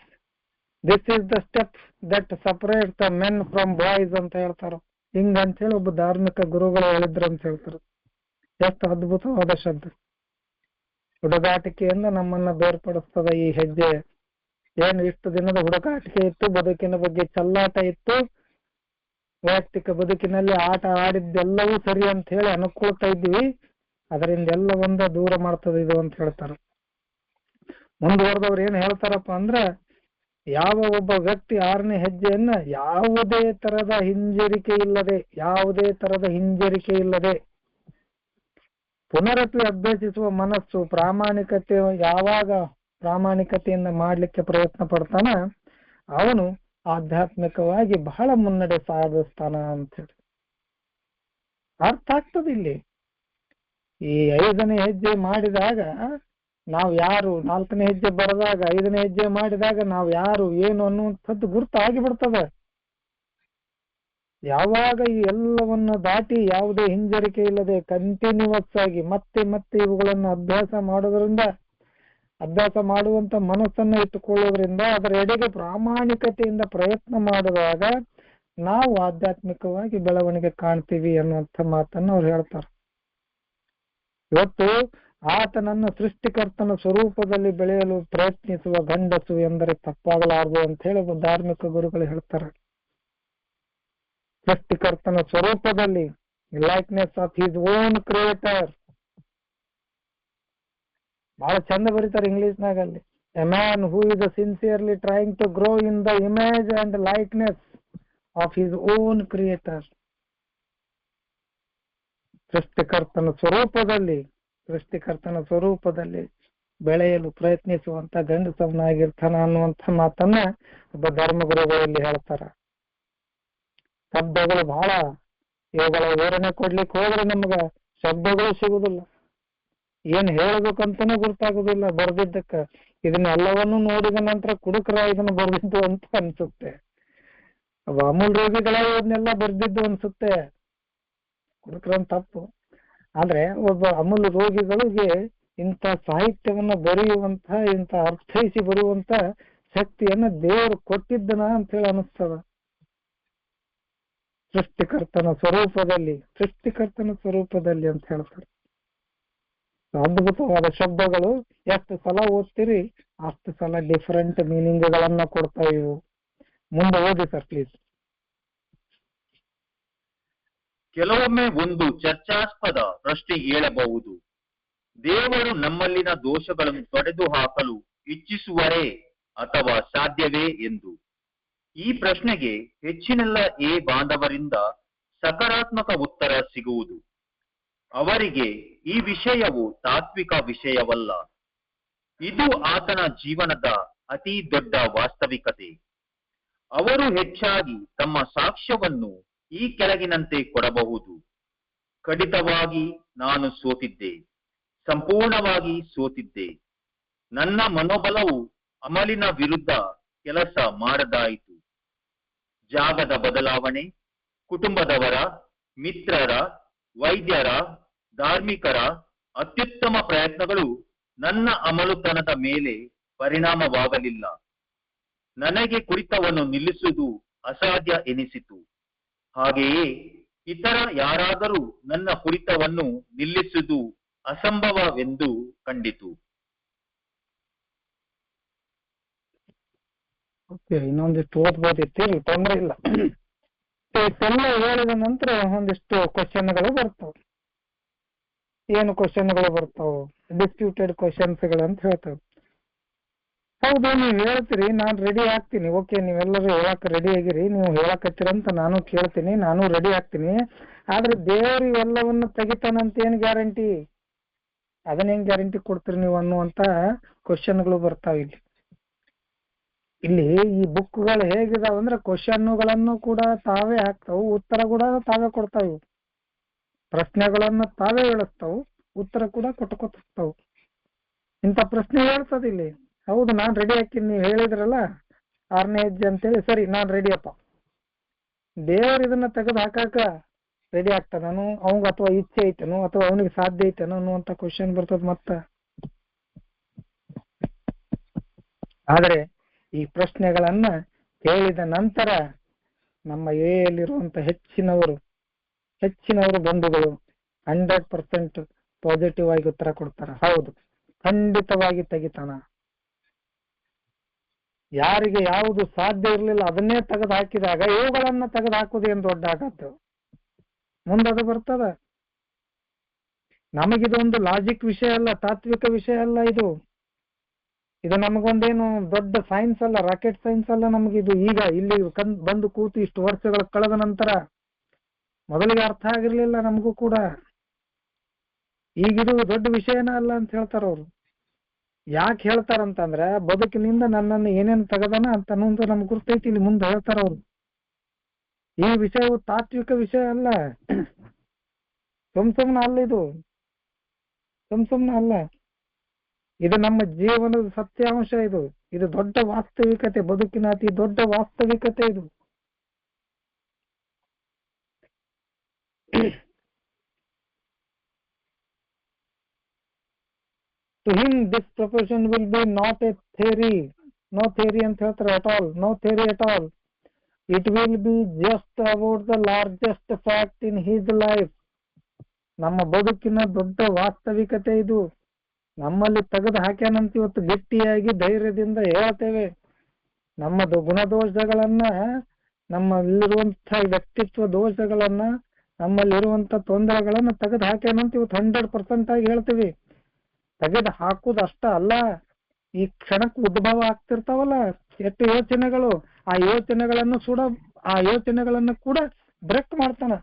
is the step that separate the men from boys ಅಂತ ಹೇಳ್ತಾರ. ಹಿಂಗಂತ ಹೇಳಿ ಒಬ್ಬ ಧಾರ್ಮಿಕ ಗುರುಗಳು ಹೇಳಿದ್ರು ಅಂತ ಹೇಳ್ತಾರ. ಎಷ್ಟು ಅದ್ಭುತವಾದ ಶಬ್ದ. ಹುಡುಗಾಟಿಕೆಯಿಂದ ನಮ್ಮನ್ನ ಬೇರ್ಪಡಿಸ್ತದ ಈ ಹೆಜ್ಜೆ. ಏನು ಇಷ್ಟು ದಿನದ ಹುಡುಗಾಟಿಕೆ ಇತ್ತು, ಬದುಕಿನ ಬಗ್ಗೆ ಚಲ್ಲಾಟ ಇತ್ತು, ವೈಯಕ್ತಿಕ ಬದುಕಿನಲ್ಲಿ ಆಟ ಆಡಿದ್ದೆಲ್ಲವೂ ಸರಿ ಅಂತ ಹೇಳಿ ಅನ್ಕೊಳ್ತಾ ಇದ್ವಿ, ಅದರಿಂದ ಎಲ್ಲವೊಂದ ದೂರ ಮಾಡ್ತದೆ ಇದು ಅಂತ ಹೇಳ್ತಾರ. ಮುಂದುವರೆದವ್ರು ಏನ್ ಹೇಳ್ತಾರಪ್ಪ ಅಂದ್ರ, ಯಾವ ಒಬ್ಬ ವ್ಯಕ್ತಿ 6ನೇ ಹೆಜ್ಜೆಯನ್ನ ಯಾವುದೇ ತರದ ಹಿಂಜರಿಕೆ ಇಲ್ಲದೆ ಪುನರಪಿ ಅಭ್ಯಸಿಸುವ ಮನಸ್ಸು, ಯಾವಾಗ ಪ್ರಾಮಾಣಿಕತೆಯಿಂದ ಮಾಡ್ಲಿಕ್ಕೆ ಪ್ರಯತ್ನ ಪಡ್ತಾನ ಅವನು ಆಧ್ಯಾತ್ಮಿಕವಾಗಿ ಬಹಳ ಮುನ್ನಡೆ ಸಾಧಿಸ್ತಾನ ಅಂತ ಹೇಳಿ ಅರ್ಥ ಆಗ್ತದೆ ಇಲ್ಲಿ. ಈ 5ನೇ ಹೆಜ್ಜೆ ಮಾಡಿದಾಗ ನಾವು ಯಾರು, 4ನೇ ಹೆಜ್ಜೆ ಬರೆದಾಗ 5ನೇ ಹೆಜ್ಜೆ ಮಾಡಿದಾಗ ನಾವು ಯಾರು ಏನು ಅನ್ನುವಂಥದ್ದು ಗುರುತು ಆಗಿಬಿಡ್ತದೆ. ಯಾವಾಗ ಈ ಎಲ್ಲವನ್ನು ದಾಟಿ ಯಾವುದೇ ಹಿಂಜರಿಕೆ ಇಲ್ಲದೆ ಕಂಟಿನ್ಯೂಸ್ ಆಗಿ ಮತ್ತೆ ಮತ್ತೆ ಇವುಗಳನ್ನು ಅಭ್ಯಾಸ ಮಾಡುವಂತ ಮನಸ್ಸನ್ನು ಇಟ್ಟುಕೊಳ್ಳೋದ್ರಿಂದ ಅದರ ಎಡೆಗೆ ಪ್ರಾಮಾಣಿಕತೆಯಿಂದ ಪ್ರಯತ್ನ ಮಾಡುವಾಗ ನಾವು ಆಧ್ಯಾತ್ಮಿಕವಾಗಿ ಬೆಳವಣಿಗೆ ಕಾಣ್ತೀವಿ ಅನ್ನುವಂಥ ಮಾತನ್ನು ಅವ್ರು ಹೇಳ್ತಾರೆ. ಇವತ್ತು ಆತನನ್ನು ಸೃಷ್ಟಿಕರ್ತನ ಸ್ವರೂಪದಲ್ಲಿ ಬೆಳೆಯಲು ಪ್ರಯತ್ನಿಸುವ ಗಂಡಸು ಎಂದರೆ ತಪ್ಪಾಗಲಾರದು ಅಂತ ಹೇಳಿ ಧಾರ್ಮಿಕ ಗುರುಗಳು ಹೇಳ್ತಾರೆ. ಸೃಷ್ಟಿಕರ್ತನ ಸ್ವರೂಪದಲ್ಲಿ, likeness of his own creator. ಬಹಳ ಚಂದ ಬರೀತಾರೆ ಇಂಗ್ಲಿಷ್ನಾಗ ಅಲ್ಲಿ. A man who is sincerely trying to grow in the image and likeness of his own creator. ಸೃಷ್ಟಿಕರ್ತನ ಸ್ವರೂಪದಲ್ಲಿ ಬೆಳೆಯಲು ಪ್ರಯತ್ನಿಸುವಂತ ಗಂಡಸವನಾಗಿರ್ತಾನ ಅನ್ನುವಂಥ ಮಾತನ್ನ ಒಬ್ಬ ಧರ್ಮಗುರುಗಳಲ್ಲಿ ಹೇಳ್ತಾರ. ಶಬ್ದಗಳು ಬಹಳ, ಇವುಗಳ ವಿವರಣೆ ಕೊಡ್ಲಿಕ್ಕೆ ಹೋದ್ರೆ ನಮ್ಗ ಶಬ್ದಗಳು ಸಿಗುದಿಲ್ಲ, ಏನ್ ಹೇಳ್ಬೇಕಂತನೂ ಗೊತ್ತಾಗುದಿಲ್ಲ ಬರ್ದಿದ್ದಕ್ಕ. ಇದನ್ನೆಲ್ಲವನ್ನು ನೋಡಿದ ನಂತರ ಕುಡುಕರ ಇದನ್ನ ಬರ್ದಿದ್ದು ಅಂತ ಅನ್ಸುತ್ತೆ. ಅಮೂಲ್ ರೋಗಿಗಳ ಇದನ್ನೆಲ್ಲ ಬರ್ದಿದ್ದು ಅನ್ಸುತ್ತೆ, ಕುಡುಕರನ್ ತಪ್ಪು. ಆದ್ರೆ ಒಬ್ಬ ಅಮೂಲ್ ರೋಗಿಗಳಿಗೆ ಇಂಥ ಸಾಹಿತ್ಯವನ್ನ ಬರೆಯುವಂತ, ಇಂಥ ಅರ್ಥೈಸಿ ಬರುವಂತ ಶಕ್ತಿಯನ್ನ ದೇವರು ಕೊಟ್ಟಿದ್ದನ ಅಂತ ಹೇಳಿ ಅನಿಸ್ತದ. ಸೃಷ್ಟಿಕರ್ತನ ಸ್ವರೂಪದಲ್ಲಿ ಅಂತ ಹೇಳ್ತಾರೆ. ಅದ್ಭುತವಾದ ಶಬ್ದಗಳು. ಎಷ್ಟು ಸಲ ಓದ್ತೀರಿ ಅಷ್ಟು ಸಲ ಡಿಫರೆಂಟ್ ಮೀನಿಂಗ್ಗಳನ್ನ ಕೊಡ್ತಾ ಇವು. ಮುಂದೆ ಓದಿ ಸರ್ ಪ್ಲೀಸ್. ಕೆಲವೊಮ್ಮೆ ಒಂದು ಚರ್ಚಾಸ್ಪದ ಪ್ರಶ್ನೆ ಹೇಳಬಹುದು. ದೇವರು ನಮ್ಮಲ್ಲಿನ ದೋಷಗಳನ್ನು ತೊಡೆದು ಹಾಕಲು ಇಚ್ಛಿಸುವರೇ ಅಥವಾ ಸಾಧ್ಯವೇ ಎಂದು. ಈ ಪ್ರಶ್ನೆಗೆ ಹೆಚ್ಚಿನೆಲ್ಲ ಬಾಂಧವರಿಂದ ಸಕಾರಾತ್ಮಕ ಉತ್ತರ ಸಿಗುವುದು. ಅವರಿಗೆ ಈ ವಿಷಯವು ತಾತ್ವಿಕ ವಿಷಯವಲ್ಲ, ಇದು ಆತನ ಜೀವನದ ಅತಿ ದೊಡ್ಡ ವಾಸ್ತವಿಕತೆ. ಅವರು ಹೆಚ್ಚಾಗಿ ತಮ್ಮ ಸಾಕ್ಷ್ಯವನ್ನು ಈ ಕೆಳಗಿನಂತೆ ಕೊಡಬಹುದು. ಖಂಡಿತವಾಗಿ ನಾನು ಸೋತಿದ್ದೆ, ಸಂಪೂರ್ಣವಾಗಿ ಸೋತಿದ್ದೆ. ನನ್ನ ಮನೋಬಲವು ಅಮಲಿನ ವಿರುದ್ಧ ಕೆಲಸ ಮಾಡದಾಯಿತು. ಜಾಗದ ಬದಲಾವಣೆ, ಕುಟುಂಬದವರ, ಮಿತ್ರರ, ವೈದ್ಯರ, ಧಾರ್ಮಿಕರ ಅತ್ಯುತ್ತಮ ಪ್ರಯತ್ನಗಳು ನನ್ನ ಅಮಲುತನದ ಮೇಲೆ ಪರಿಣಾಮವಾಗಲಿಲ್ಲ. ನನಗೆ ಕುಡಿತವನ್ನು ನಿಲ್ಲಿಸುವುದು ಅಸಾಧ್ಯ ಎನಿಸಿತು. ಹಾಗೆಯೇ ಇತರ ಯಾರಾದರೂ ನನ್ನ ಕುಡಿತವನ್ನು ನಿಲ್ಲಿಸುವುದು ಅಸಂಭವವೆಂದು ಕಂಡಿತು. ಓಕೆ, ಇನ್ನೊಂದಿಷ್ಟು ಓದ್ಬೋದಿತ್ತು, ತೊಂದರೆ ಇಲ್ಲ. ಇಷ್ಟೆಲ್ಲ ಹೇಳಿದ ನಂತರ ಒಂದಿಷ್ಟು ಕ್ವಶನ್ಗಳು ಬರ್ತಾವ. ಏನು ಕ್ವಶನ್ಗಳು ಬರ್ತಾವ? ಡಿಸ್ಪ್ಯೂಟೆಡ್ ಕ್ವಶನ್ಸ್ಗಳು ಅಂತ ಹೇಳ್ತಾವ. ಹೌದು, ನೀವು ಹೇಳ್ತೀರಿ, ನಾನು ರೆಡಿ ಆಗ್ತೀನಿ. ಓಕೆ, ನೀವೆಲ್ಲರೂ ಹೇಳಕ್ ರೆಡಿ ಆಗಿರಿ, ನೀವು ಹೇಳಕತ್ತೀರಂತ ನಾನು ಕೇಳ್ತೀನಿ, ನಾನು ರೆಡಿ ಆಗ್ತೀನಿ. ಆದ್ರೆ ದೇವರು ಇವೆಲ್ಲವನ್ನು ತೆಗಿತಾನಂತ ಏನ್ ಗ್ಯಾರಂಟಿ? ಅದನ್ನ ಹೆಂಗ್ ಗ್ಯಾರಂಟಿ ಕೊಡ್ತೀರಿ ನೀವು ಅನ್ನುವಂತ ಕ್ವಶನ್ಗಳು ಬರ್ತಾವ ಇಲ್ಲಿ. ಇಲ್ಲಿ ಈ ಬುಕ್ಗಳು ಹೇಗಿದಾವ ಅಂದ್ರೆ ಕ್ವಶನ್ಗಳನ್ನು ಕೂಡ ತಾವೇ ಹಾಕ್ತಾವು, ಉತ್ತರ ಕೂಡ ತಾವೇ ಕೊಡ್ತಾವು. ಪ್ರಶ್ನೆಗಳನ್ನು ತಾವೇ ಹೇಳಿಸ್ತಾವು, ಉತ್ತರ ಕೂಡ ಕೊಟ್ಕೊತಾವು. ಇಂಥ ಪ್ರಶ್ನೆ ಹೇಳ್ತದ ಇಲ್ಲಿ. ಹೌದು, ನಾನು ರೆಡಿ ಹಾಕಿನಿ, ನೀವು ಹೇಳಿದ್ರಲ್ಲ 6ನೇ ಹೆಜ್ಜೆ ಅಂತೇಳಿ, ಸರಿ ನಾನು ರೆಡಿ ಅಪ್ಪ. ದೇವರು ಇದನ್ನ ತೆಗೆದು ಹಾಕಾಕ ರೆಡಿ ಆಗ್ತಾನು ಅವಂಗ, ಅಥವಾ ಇಚ್ಛೆ ಐತೇನು, ಅಥವಾ ಅವನಿಗೆ ಸಾಧ್ಯ ಐತೇನೋ ಅನ್ನುವಂತ ಕ್ವಶನ್ ಬರ್ತದ ಮತ್ತ. ಆದ್ರೆ ಈ ಪ್ರಶ್ನೆಗಳನ್ನ ಕೇಳಿದ ನಂತರ ನಮ್ಮ ಎಲ್ಲಿರುವಂತ ಹೆಚ್ಚಿನವರು ಬಂಧುಗಳು 100% ಪಾಸಿಟಿವ್ ಆಗಿ ಉತ್ತರ ಕೊಡ್ತಾರ. ಹೌದು, ಖಂಡಿತವಾಗಿ ತೆಗಿತಾನ. ಯಾರಿಗೆ ಯಾವುದು ಸಾಧ್ಯ ಇರಲಿಲ್ಲ ಅದನ್ನೇ ತೆಗೆದು ಹಾಕಿದಾಗ ಇವುಗಳನ್ನ ತೆಗೆದು ಹಾಕುವುದೇನು ದೊಡ್ಡ ಆಗತ್ತೆ? ಮುಂದದು ಬರ್ತದ. ನಮಗಿದೊಂದು ಲಾಜಿಕ್ ವಿಷಯ ಅಲ್ಲ, ತಾತ್ವಿಕ ವಿಷಯ ಅಲ್ಲ. ಇದು ನಮಗೊಂದೇನು ದೊಡ್ಡ ಸೈನ್ಸ್ ಅಲ್ಲ, ರಾಕೆಟ್ ಸೈನ್ಸ್ ಅಲ್ಲ. ನಮಗಿದು ಈಗ ಇಲ್ಲಿ ಬಂದು ಕೂತು ಇಷ್ಟು ವರ್ಷಗಳ ಕಳೆದ ನಂತರ ಮೊದಲಿಗೆ ಅರ್ಥ ಆಗಿರ್ಲಿಲ್ಲ ನಮಗೂ ಕೂಡ. ಈಗಿದು ದೊಡ್ಡ ವಿಷಯನ ಅಲ್ಲ ಅಂತ ಹೇಳ್ತಾರ ಅವ್ರು. ಯಾಕೆ ಹೇಳ್ತಾರಂತಂದ್ರ ಬದುಕಿನಿಂದ ನನ್ನನ್ನು ಏನೇನು ತೆಗದಾನ ಅಂತ ಅನ್ನೋದು ನಮ್ಗೆ ಗುರ್ತೈತಿ. ಇಲ್ಲಿ ಮುಂದೆ ಹೇಳ್ತಾರ ಅವ್ರು. ಈ ವಿಷಯವು ತಾತ್ವಿಕ ವಿಷಯ ಅಲ್ಲ, ಸುಮ್ನೆ ಅಲ್ಲ. ಸುಮ್ನೆ ಅಲ್ಲ, ಇದು ನಮ್ಮ ಜೀವನದ ಸತ್ಯಾಂಶ. ಇದು ದೊಡ್ಡ ವಾಸ್ತವಿಕತೆ, ಬದುಕಿನ ಅತಿ ದೊಡ್ಡ ವಾಸ್ತವಿಕತೆ ಇದು. To him this proposition will be not a theory, no theory ಅಂತ ಹೇಳ್ತಾರೆ at all, no theory at all. It will be just about the largest fact in his life. ನಮ್ಮ ಬದುಕಿನ ದೊಡ್ಡ ವಾಸ್ತವಿಕತೆ ಇದು. ನಮ್ಮಲ್ಲಿ ತೆಗೆದು ಹಾಕ್ಯಾನಂತ ಇವತ್ತು ಗಟ್ಟಿಯಾಗಿ ಧೈರ್ಯದಿಂದ ಹೇಳ್ತೇವೆ. ನಮ್ಮದು ಗುಣದೋಷಗಳನ್ನ, ನಮ್ಮಲ್ಲಿರುವಂತ ವ್ಯಕ್ತಿತ್ವ ದೋಷಗಳನ್ನ, ನಮ್ಮಲ್ಲಿರುವಂತ ತೊಂದರೆಗಳನ್ನ ತೆಗೆದು ಹಾಕ್ಯಾನಂತ ಇವತ್ತು 100% ಆಗಿ ಹೇಳ್ತೀವಿ. ತೆಗೆದು ಹಾಕುದು ಅಷ್ಟ ಅಲ್ಲ, ಈ ಕ್ಷಣಕ್ಕೆ ಉದ್ಭವ ಆಗ್ತಿರ್ತಾವಲ್ಲ ಎಷ್ಟು ಯೋಚನೆಗಳು, ಆ ಯೋಚನೆಗಳನ್ನು ಕೂಡ ಬ್ರೇಕ್ ಮಾಡ್ತಾನ.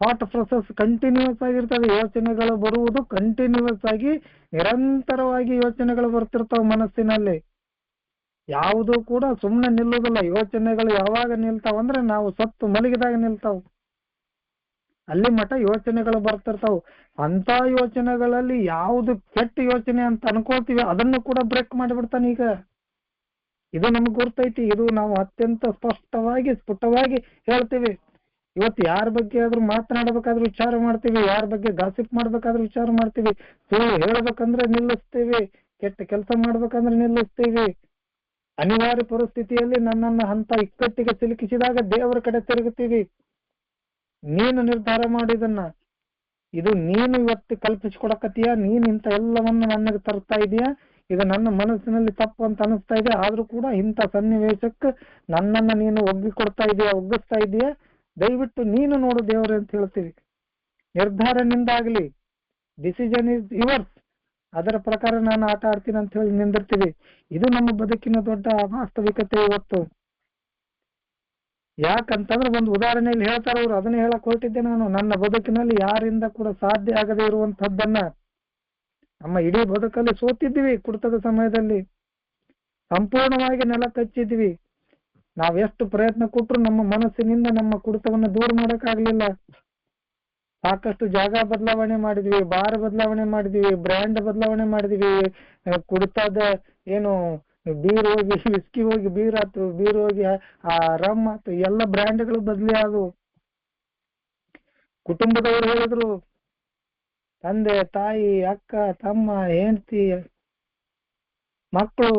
ಥಾಟ್ ಪ್ರೊಸೆಸ್ ಕಂಟಿನ್ಯೂಸ್ ಆಗಿರ್ತವೆ. ಯೋಚನೆಗಳು ಬರುವುದು ಕಂಟಿನ್ಯೂಸ್ ಆಗಿ, ನಿರಂತರವಾಗಿ ಯೋಚನೆಗಳು ಬರ್ತಿರ್ತಾವ ಮನಸ್ಸಿನಲ್ಲಿ. ಯಾವುದು ಕೂಡ ಸುಮ್ಮನೆ ನಿಲ್ಲುವುದಿಲ್ಲ. ಯೋಚನೆಗಳು ಯಾವಾಗ ನಿಲ್ತಾವಂದ್ರೆ ನಾವು ಸತ್ತು ಮಲಗಿದಾಗ ನಿಲ್ತಾವ. ಅಲ್ಲಿ ಮಠ ಯೋಚನೆಗಳು ಬರ್ತಿರ್ತಾವ. ಅಂತ ಯೋಚನೆಗಳಲ್ಲಿ ಯಾವುದು ಕೆಟ್ಟ ಯೋಚನೆ ಅಂತ ಅನ್ಕೋತೀವಿ ಅದನ್ನು ಕೂಡ ಬ್ರೇಕ್ ಮಾಡಿಬಿಡ್ತಾನೆ ಈಗ. ಇದು ನಮ್ಗೆ ಗುರ್ತೈತಿ. ಇದು ನಾವು ಅತ್ಯಂತ ಸ್ಪಷ್ಟವಾಗಿ ಹೇಳ್ತೀವಿ. ಇವತ್ತು ಯಾರ ಬಗ್ಗೆ ಆದ್ರೂ ಮಾತನಾಡಬೇಕಾದ್ರೂ ವಿಚಾರ ಮಾಡ್ತೀವಿ, ಯಾರ ಬಗ್ಗೆ ಗಾಸಿಪ್ ಮಾಡ್ಬೇಕಾದ್ರೂ ವಿಚಾರ ಮಾಡ್ತೀವಿ, ಸುಳ್ಳು ಹೇಳ್ಬೇಕಂದ್ರೆ ನಿಲ್ಲಿಸ್ತೀವಿ, ಕೆಟ್ಟ ಕೆಲಸ ಮಾಡ್ಬೇಕಂದ್ರೆ ನಿಲ್ಲಿಸ್ತೀವಿ. ಅನಿವಾರ್ಯ ಪರಿಸ್ಥಿತಿಯಲ್ಲಿ ನನ್ನನ್ನು ಅಂತ ಇಕ್ಕಟ್ಟಿಗೆ ಸಿಲುಕಿಸಿದಾಗ ದೇವರ ಕಡೆ ತಿರುಗುತ್ತೀವಿ. ನೀನು ನಿರ್ಧಾರ ಮಾಡಿದನ್ನ, ಇದು ನೀನು ಇವತ್ತು ಕಲ್ಪಿಸಿಕೊಡಕತ್ತೀಯ, ನೀನು ಇಂಥ ಎಲ್ಲವನ್ನು ನನಗೆ ತರ್ತಾ ಇದೀಯ, ಇದು ನನ್ನ ಮನಸ್ಸಿನಲ್ಲಿ ತಪ್ಪು ಅಂತ ಅನಿಸ್ತಾ ಇದೆ. ಆದ್ರೂ ಕೂಡ ಇಂಥ ಸನ್ನಿವೇಶಕ್ಕೆ ನನ್ನನ್ನು ನೀನು ಒಗ್ಗಿಸ್ತಾ ಇದೀಯ, ದಯವಿಟ್ಟು ನೀನು ನೋಡು ದೇವ್ರೆ ಅಂತ ಹೇಳ್ತೀವಿ. ನಿರ್ಧಾರ ನಿಂದಾಗ್ಲಿ, ಡಿಸಿಷನ್ ಇಸ್ ಯುವರ್ಸ್, ಅದರ ಪ್ರಕಾರ ನಾನು ಆಟ ಆಡ್ತೀನಿ ಅಂತ ಹೇಳಿ ನಿಂದಿರ್ತೀವಿ. ಇದು ನಮ್ಮ ಬದುಕಿನ ದೊಡ್ಡ ವಾಸ್ತವಿಕತೆ ಇವತ್ತು. ಯಾಕಂತಂದ್ರೆ ಒಂದು ಉದಾಹರಣೆಯಲ್ಲಿ ಹೇಳ್ತಾರ ಅವ್ರು, ಅದನ್ನ ಹೇಳಕ್ ಹೊರಟಿದ್ದೆ ನಾನು. ನನ್ನ ಬದುಕಿನಲ್ಲಿ ಯಾರಿಂದ ಕೂಡ ಸಾಧ್ಯ ಆಗದೆ ಇರುವಂತಹದ್ದನ್ನ ನಮ್ಮ ಇಡೀ ಬದುಕಲ್ಲಿ ಸೋತಿದ್ವಿ. ಕುಡಿತದ ಸಮಯದಲ್ಲಿ ಸಂಪೂರ್ಣವಾಗಿ ನೆಲ ಕಚ್ಚಿದ್ವಿ. ನಾವೆಷ್ಟು ಪ್ರಯತ್ನ ಕೊಟ್ಟರು ನಮ್ಮ ಮನಸ್ಸಿನಿಂದ ನಮ್ಮ ಕುಡಿತವನ್ನು ದೂರ ಮಾಡಕ್ಕಾಗ್ಲಿಲ್ಲ. ಸಾಕಷ್ಟು ಜಾಗ ಬದಲಾವಣೆ ಮಾಡಿದ್ವಿ, ಬಾರ್ ಬದಲಾವಣೆ ಮಾಡಿದ್ವಿ, ಬ್ರ್ಯಾಂಡ್ ಬದಲಾವಣೆ ಮಾಡಿದ್ವಿ. ಕುಡಿತದ ಏನು ಬೀರ್ ಹೋಗಿ ವಿಸ್ಕಿ ಹೋಗಿ ಬೀರ್ ಆತು, ಬೀರ್ ಹೋಗಿ ಆ ರಮ್ ಆತು, ಎಲ್ಲ ಬ್ರ್ಯಾಂಡ್ಗಳು ಬದಲಿ ಆದವು. ಕುಟುಂಬದವರು ಹೇಳಿದ್ರು ತಂದೆ ತಾಯಿ ಅಕ್ಕ ತಮ್ಮ ಹೆಂಡತಿ ಮಕ್ಕಳು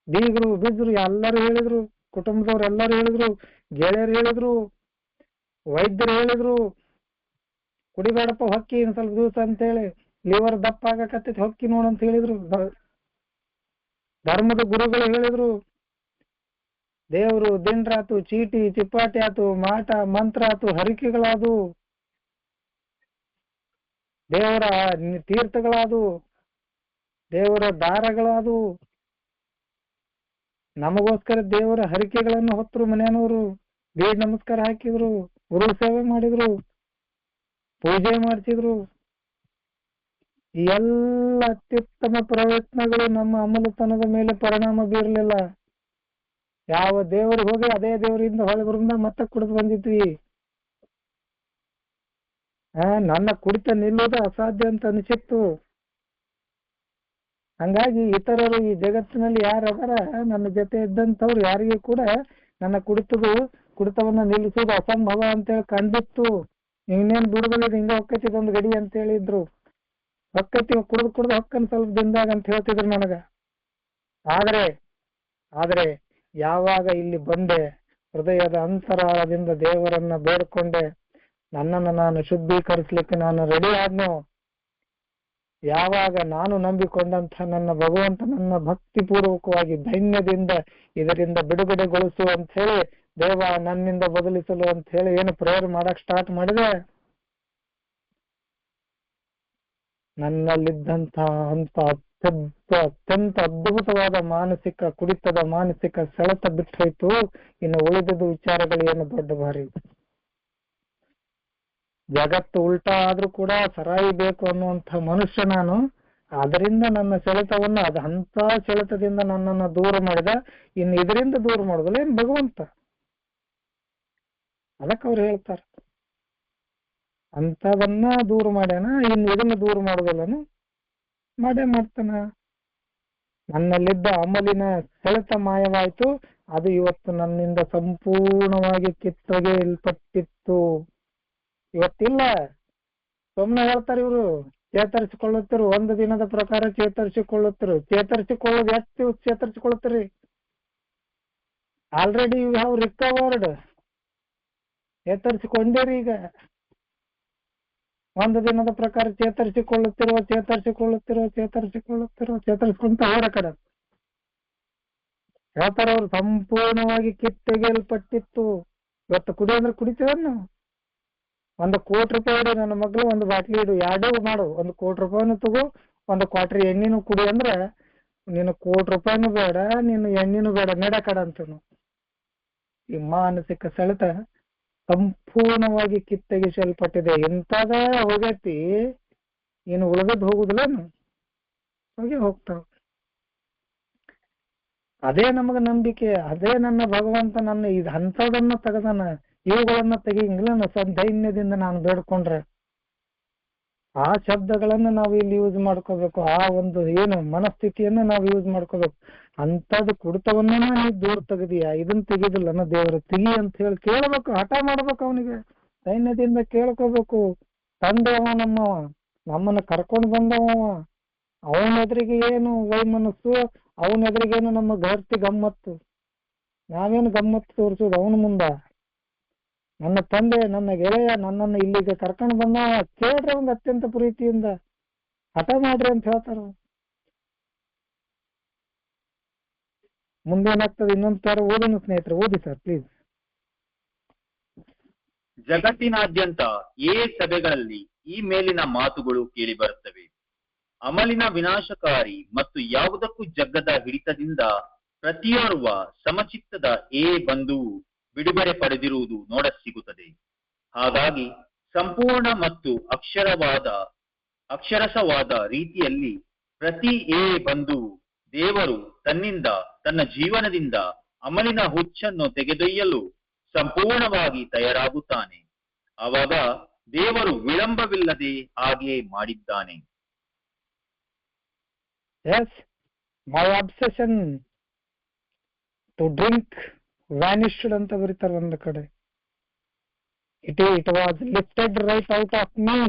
ಬೀಗರು ಬಿದ್ರು ಎಲ್ಲರೂ ಹೇಳಿದ್ರು, ಕುಟುಂಬದವ್ರು ಎಲ್ಲರೂ ಹೇಳಿದ್ರು, ಗೆಳೆಯರು ಹೇಳಿದ್ರು, ವೈದ್ಯರು ಹೇಳಿದ್ರು, ಕುಡಿಬೇಡಪ್ಪ ಹೊಕ್ಕಿ ಇನ್ ಸ್ವಲ್ಪ ದಿವಸ ಅಂತೇಳಿ, ಲಿವರ್ ದಪ್ಪ ಆಗಕತ್ತೈತಿ ಹೊಕ್ಕಿ ನೋಡಂತ ಹೇಳಿದ್ರು. ಧರ್ಮದ ಗುರುಗಳು ಹೇಳಿದ್ರು. ದೇವರು ದಿಂಡ್ರಾತು, ಚೀಟಿ ಚಿಪ್ಪಾಟಿ ಆತು, ಮಾಟ ಮಂತ್ರ ಆತು, ಹರಿಕೆಗಳಾದು, ದೇವರ ತೀರ್ಥಗಳಾದು, ದೇವರ ದಾರಗಳಾದು. ನಮಗೋಸ್ಕರ ದೇವರ ಹರಿಕೆಗಳನ್ನು ಹೊತ್ತರು ಮನೆಯವರು. ಬೀಡ್ ನಮಸ್ಕಾರ ಹಾಕಿದ್ರು, ಗುರು ಸೇವೆ ಮಾಡಿದ್ರು, ಪೂಜೆ ಮಾಡಿಸಿದ್ರು. ಈ ಎಲ್ಲ ಅತ್ಯುತ್ತಮ ಪ್ರಯತ್ನಗಳು ನಮ್ಮ ಅಮಲತನದ ಮೇಲೆ ಪರಿಣಾಮ ಬೀರಲಿಲ್ಲ. ಯಾವ ದೇವರು ಹೋಗಿ ಅದೇ ದೇವರಿಂದ ಹೊಳಬರಿಂದ ಮತ್ತೆ ಕುಡಿದು ಬಂದಿದ್ವಿ. ನನ್ನ ಕುಡಿತ ನಿಲ್ಲೋದು ಅಸಾಧ್ಯ ಅಂತ ಅನಿಸಿತ್ತು. ಹಂಗಾಗಿ ಇತರರು ಈ ಜಗತ್ತಿನಲ್ಲಿ ಯಾರದಾರ ನನ್ನ ಜೊತೆ ಇದ್ದಂಥವ್ರು ಯಾರಿಗೂ ಕೂಡ ನನ್ನ ಕುಡಿತವನ್ನ ನಿಲ್ಲಿಸೋದು ಅಸಂಭವ ಅಂತೇಳಿ ಕಂಡಿತ್ತು. ಇನ್ನೇನು ಬಿಡುಗಡೆ ಹಿಂಗ ಹೊಕ್ಕೈತಿ ಒಂದು ಗಡಿ ಅಂತ ಹೇಳಿದ್ರು. ಹೊಕ್ಕೈತಿ ಕುಡಿದು ಹೊಕ್ಕನ್ ಸ್ವಲ್ಪ ದಿನದಾಗ ಅಂತ ಹೇಳ್ತಿದ್ರು ನನಗ. ಆದ್ರೆ ಯಾವಾಗ ಇಲ್ಲಿ ಬಂದೆ, ಹೃದಯದ ಅಂತರಾಳದಿಂದ ದೇವರನ್ನ ಬೇಡ್ಕೊಂಡೆ, ನನ್ನನ್ನು ನಾನು ಶುದ್ಧೀಕರಿಸ್ಲಿಕ್ಕೆ ನಾನು ರೆಡಿ ಆದ್ನೋ, ಯಾವಾಗ ನಾನು ನಂಬಿಕೊಂಡಂತ ನನ್ನ ಭಗವಂತ ನನ್ನ ಭಕ್ತಿಪೂರ್ವಕವಾಗಿ ಧೈನ್ಯದಿಂದ ಇದರಿಂದ ಬಿಡುಗಡೆಗೊಳಿಸು ಅಂತ ಹೇಳಿ, ದೇವ ನನ್ನಿಂದ ಬದಲಿಸಲು ಅಂತ ಹೇಳಿ ಏನು ಪ್ರೇಯರ್ ಮಾಡಕ್ ಸ್ಟಾರ್ಟ್ ಮಾಡಿದೆ, ನನ್ನಲ್ಲಿದ್ದಂತ ಅತ್ಯಂತ ಅದ್ಭುತವಾದ ಕುಡಿತದ ಮಾನಸಿಕ ಸೆಳೆತ ಬಿಟ್ಟೋಯ್ತು. ಇನ್ನು ಉಳಿದದ್ದು ವಿಚಾರಗಳು ಏನು ದೊಡ್ಡ ಭಾರಿ. ಜಗತ್ತು ಉಲ್ಟಾ ಆದ್ರೂ ಕೂಡ ಸರಾಯಿಬೇಕು ಅನ್ನುವಂಥ ಮನುಷ್ಯ ನಾನು. ಅದರಿಂದ ನನ್ನ ಸೆಳೆತವನ್ನು ಅಂತ ಸೆಳೆತದಿಂದ ನನ್ನನ್ನು ದೂರ ಮಾಡಿದ. ಇನ್ನು ಇದರಿಂದ ದೂರ ಮಾಡುದಿಲ್ಲ ಏನ್ ಭಗವಂತ. ಅದಕ್ಕೆ ಅವ್ರು ಹೇಳ್ತಾರೆ, ಅಂತವನ್ನ ದೂರ ಮಾಡ್ಯಾನ, ಇನ್ನು ಇದನ್ನ ದೂರ ಮಾಡುದಿಲ್ಲನು, ಮಾಡೇ ಮಾಡ್ತಾನ. ನನ್ನಲ್ಲಿದ್ದ ಅಮಲಿನ ಸೆಳೆತ ಮಾಯವಾಯ್ತು. ಅದು ಇವತ್ತು ನನ್ನಿಂದ ಸಂಪೂರ್ಣವಾಗಿ ಕಿತ್ತೊಗೆಯಲ್ಪಟ್ಟಿತ್ತು. ಇವತ್ತಿಲ್ಲ. ಸುಮ್ಮನೆ ಹೇಳ್ತಾರೆ ಇವರು, ಚೇತರಿಸಿಕೊಳ್ಳುತ್ತಿರು, ಒಂದು ದಿನದ ಪ್ರಕಾರ ಚೇತರಿಸಿಕೊಳ್ಳುತ್ತಿರು. ಚೇತರಿಸಿಕೊಳ್ಳೋದು ಎಷ್ಟು ಚೇತರಿಸಿಕೊಳ್ಳುತ್ತೀರಿ? Already you have recovered. ಚೇತರಿಸಿಕೊಂಡಿರಿ. ಈಗ ಒಂದು ದಿನದ ಪ್ರಕಾರ ಚೇತರಿಸಿಕೊಂತ ಹೋರ ಕಡೆ ಹೇಳ್ತಾರ ಅವ್ರು. ಸಂಪೂರ್ಣವಾಗಿ ಕಿತ್ತೆಗೆಯಲ್ಪಟ್ಟಿತ್ತು. ಇವತ್ತು ಕುಡಿ ಅಂದ್ರೆ ಕುಡಿತೀವ ನಾವು. 1 ಕೋಟಿ ರೂಪಾಯಿ ನನ್ನ ಮಗಳು ಒಂದು ಬಾಟ್ಲಿ ಇಡು, 2 ಮಾಡು, 1 ಕೋಟಿ ರೂಪಾಯಿನೂ ತಗೋ, 1 ಕ್ವಾಟ್ರಿ ಎಣ್ಣಿನೂ ಕುಡಿ ಅಂದ್ರೆ ನೀನು 1 ಕೋಟಿ ರೂಪಾಯಿನೂ ಬೇಡ, ನೀನು ಎಣ್ಣಿನೂ ಬೇಡ, ನಡ ಕಡ ಅಂತನು. ಈ ಮಾನಸಿಕ ಸೆಳೆತ ಸಂಪೂರ್ಣವಾಗಿ ಕಿತ್ತೆಗೆಸಲ್ಪಟ್ಟಿದೆ. ಇಂಥದ ಹೋಗೈತಿ, ಇನ್ನು ಉಳಿದದ್ದು ಹೋಗುದಿಲ್ಲ, ಹೋಗ್ತಾವ. ಅದೇ ನಮಗ ನಂಬಿಕೆ. ಅದೇ ನನ್ನ ಭಗವಂತ ನನ್ನ ಇದು ಅಂಥದನ್ನ ತೆಗೆದಾನ. ಇವುಗಳನ್ನ ತೆಗಿಂಗಿಲ್ಲ. ದೈನ್ಯದಿಂದ ನಾನು ಬೇಡ್ಕೊಂಡ್ರೆ ಆ ಶಬ್ದಗಳನ್ನ ನಾವು ಇಲ್ಲಿ ಯೂಸ್ ಮಾಡ್ಕೋಬೇಕು. ಆ ಒಂದು ಏನು ಮನಸ್ಥಿತಿಯನ್ನ ನಾವು ಯೂಸ್ ಮಾಡ್ಕೋಬೇಕು. ಅಂಥದ್ದು ಕುಡಿತವನ್ನ ನೀ ದೂರ ತೆಗೆದಿಯಾ, ಇದನ್ನ ತೆಗಿದಿಲ್ಲ ಅನ್ನೋ ದೇವರು ತೆಗಿ ಅಂತ ಹೇಳಿ ಕೇಳಬೇಕು. ಹಠ ಮಾಡ್ಬೇಕು. ಅವನಿಗೆ ದೈನ್ಯದಿಂದ ಕೇಳ್ಕೋಬೇಕು. ತಂದವ ನಮ್ಮನ್ನ ಕರ್ಕೊಂಡು ಬಂದವ. ಅವನ ಎದುರಿಗೆ ಏನು ವೈಮನಸ್ಸು, ಅವನ ಎದುರಿಗೇನು ನಮ್ಮ ಗರ್ತಿ ಗಮ್ಮತ್ತು. ನಾವೇನು ಗಮ್ಮತ್ತು ತೋರಿಸೋದು ಅವನ ಮುಂದ? ನನ್ನ ತಂದೆ, ನನ್ನ ಗೆಳೆಯ ನನ್ನನ್ನು ಇಲ್ಲಿಗೆ ಕರ್ಕೊಂಡು ಬಂದ, ಕೇಳ್ರಿ ಒಂದು ಅತ್ಯಂತ ಪ್ರೀತಿಯಿಂದ. ಹಠ ಮಾಡ್ರಿ ಅಂತ ಹೇಳ್ತಾರ. ಮುಂದೇನಾಗ್ತದೆ ಇನ್ನೊಂದು ತರ ಓದೋಣ ಸ್ನೇಹಿತರೆ. ಓದಿ ಸರ್ ಪ್ಲೀಸ್. ಜಗತ್ತಿನಾದ್ಯಂತ ಸಭೆಗಳಲ್ಲಿ ಈ ಮೇಲಿನ ಮಾತುಗಳು ಕೇಳಿ ಬರುತ್ತವೆ. ಅಮಲಿನ ವಿನಾಶಕಾರಿ ಮತ್ತು ಯಾವುದಕ್ಕೂ ಜಗ್ಗದ ಹಿಡಿತದಿಂದ ಪ್ರತಿಯೋರ್ವ ಸಮಚಿತ್ತದ ಬಂಧುವು ಬಿಡುಗಡೆ ಪಡೆದಿರುವುದು ನೋಡಸಿಗುತ್ತದೆ. ಹಾಗಾಗಿ ಸಂಪೂರ್ಣ ಮತ್ತು ಅಕ್ಷರಸವಾದ ರೀತಿಯಲ್ಲಿ ಪ್ರತಿ ಬಂಧುವು ದೇವರು ತನ್ನ ಜೀವನದಿಂದ ಅಮಲಿನ ಹುಚ್ಚನ್ನು ತೆಗೆದೊಯ್ಯಲು ಸಂಪೂರ್ಣವಾಗಿ ತಯಾರಾಗುತ್ತಾನೆ. ಆವಾಗ ದೇವರು ವಿಳಂಬವಿಲ್ಲದೆ ಹಾಗೆ ಮಾಡಿದ್ದಾನೆ. Yes, my obsession to drink vanished ಅಂತ ಬರೀತಾರೆ ಒಂದು ಕಡೆ. It was lifted right out of me.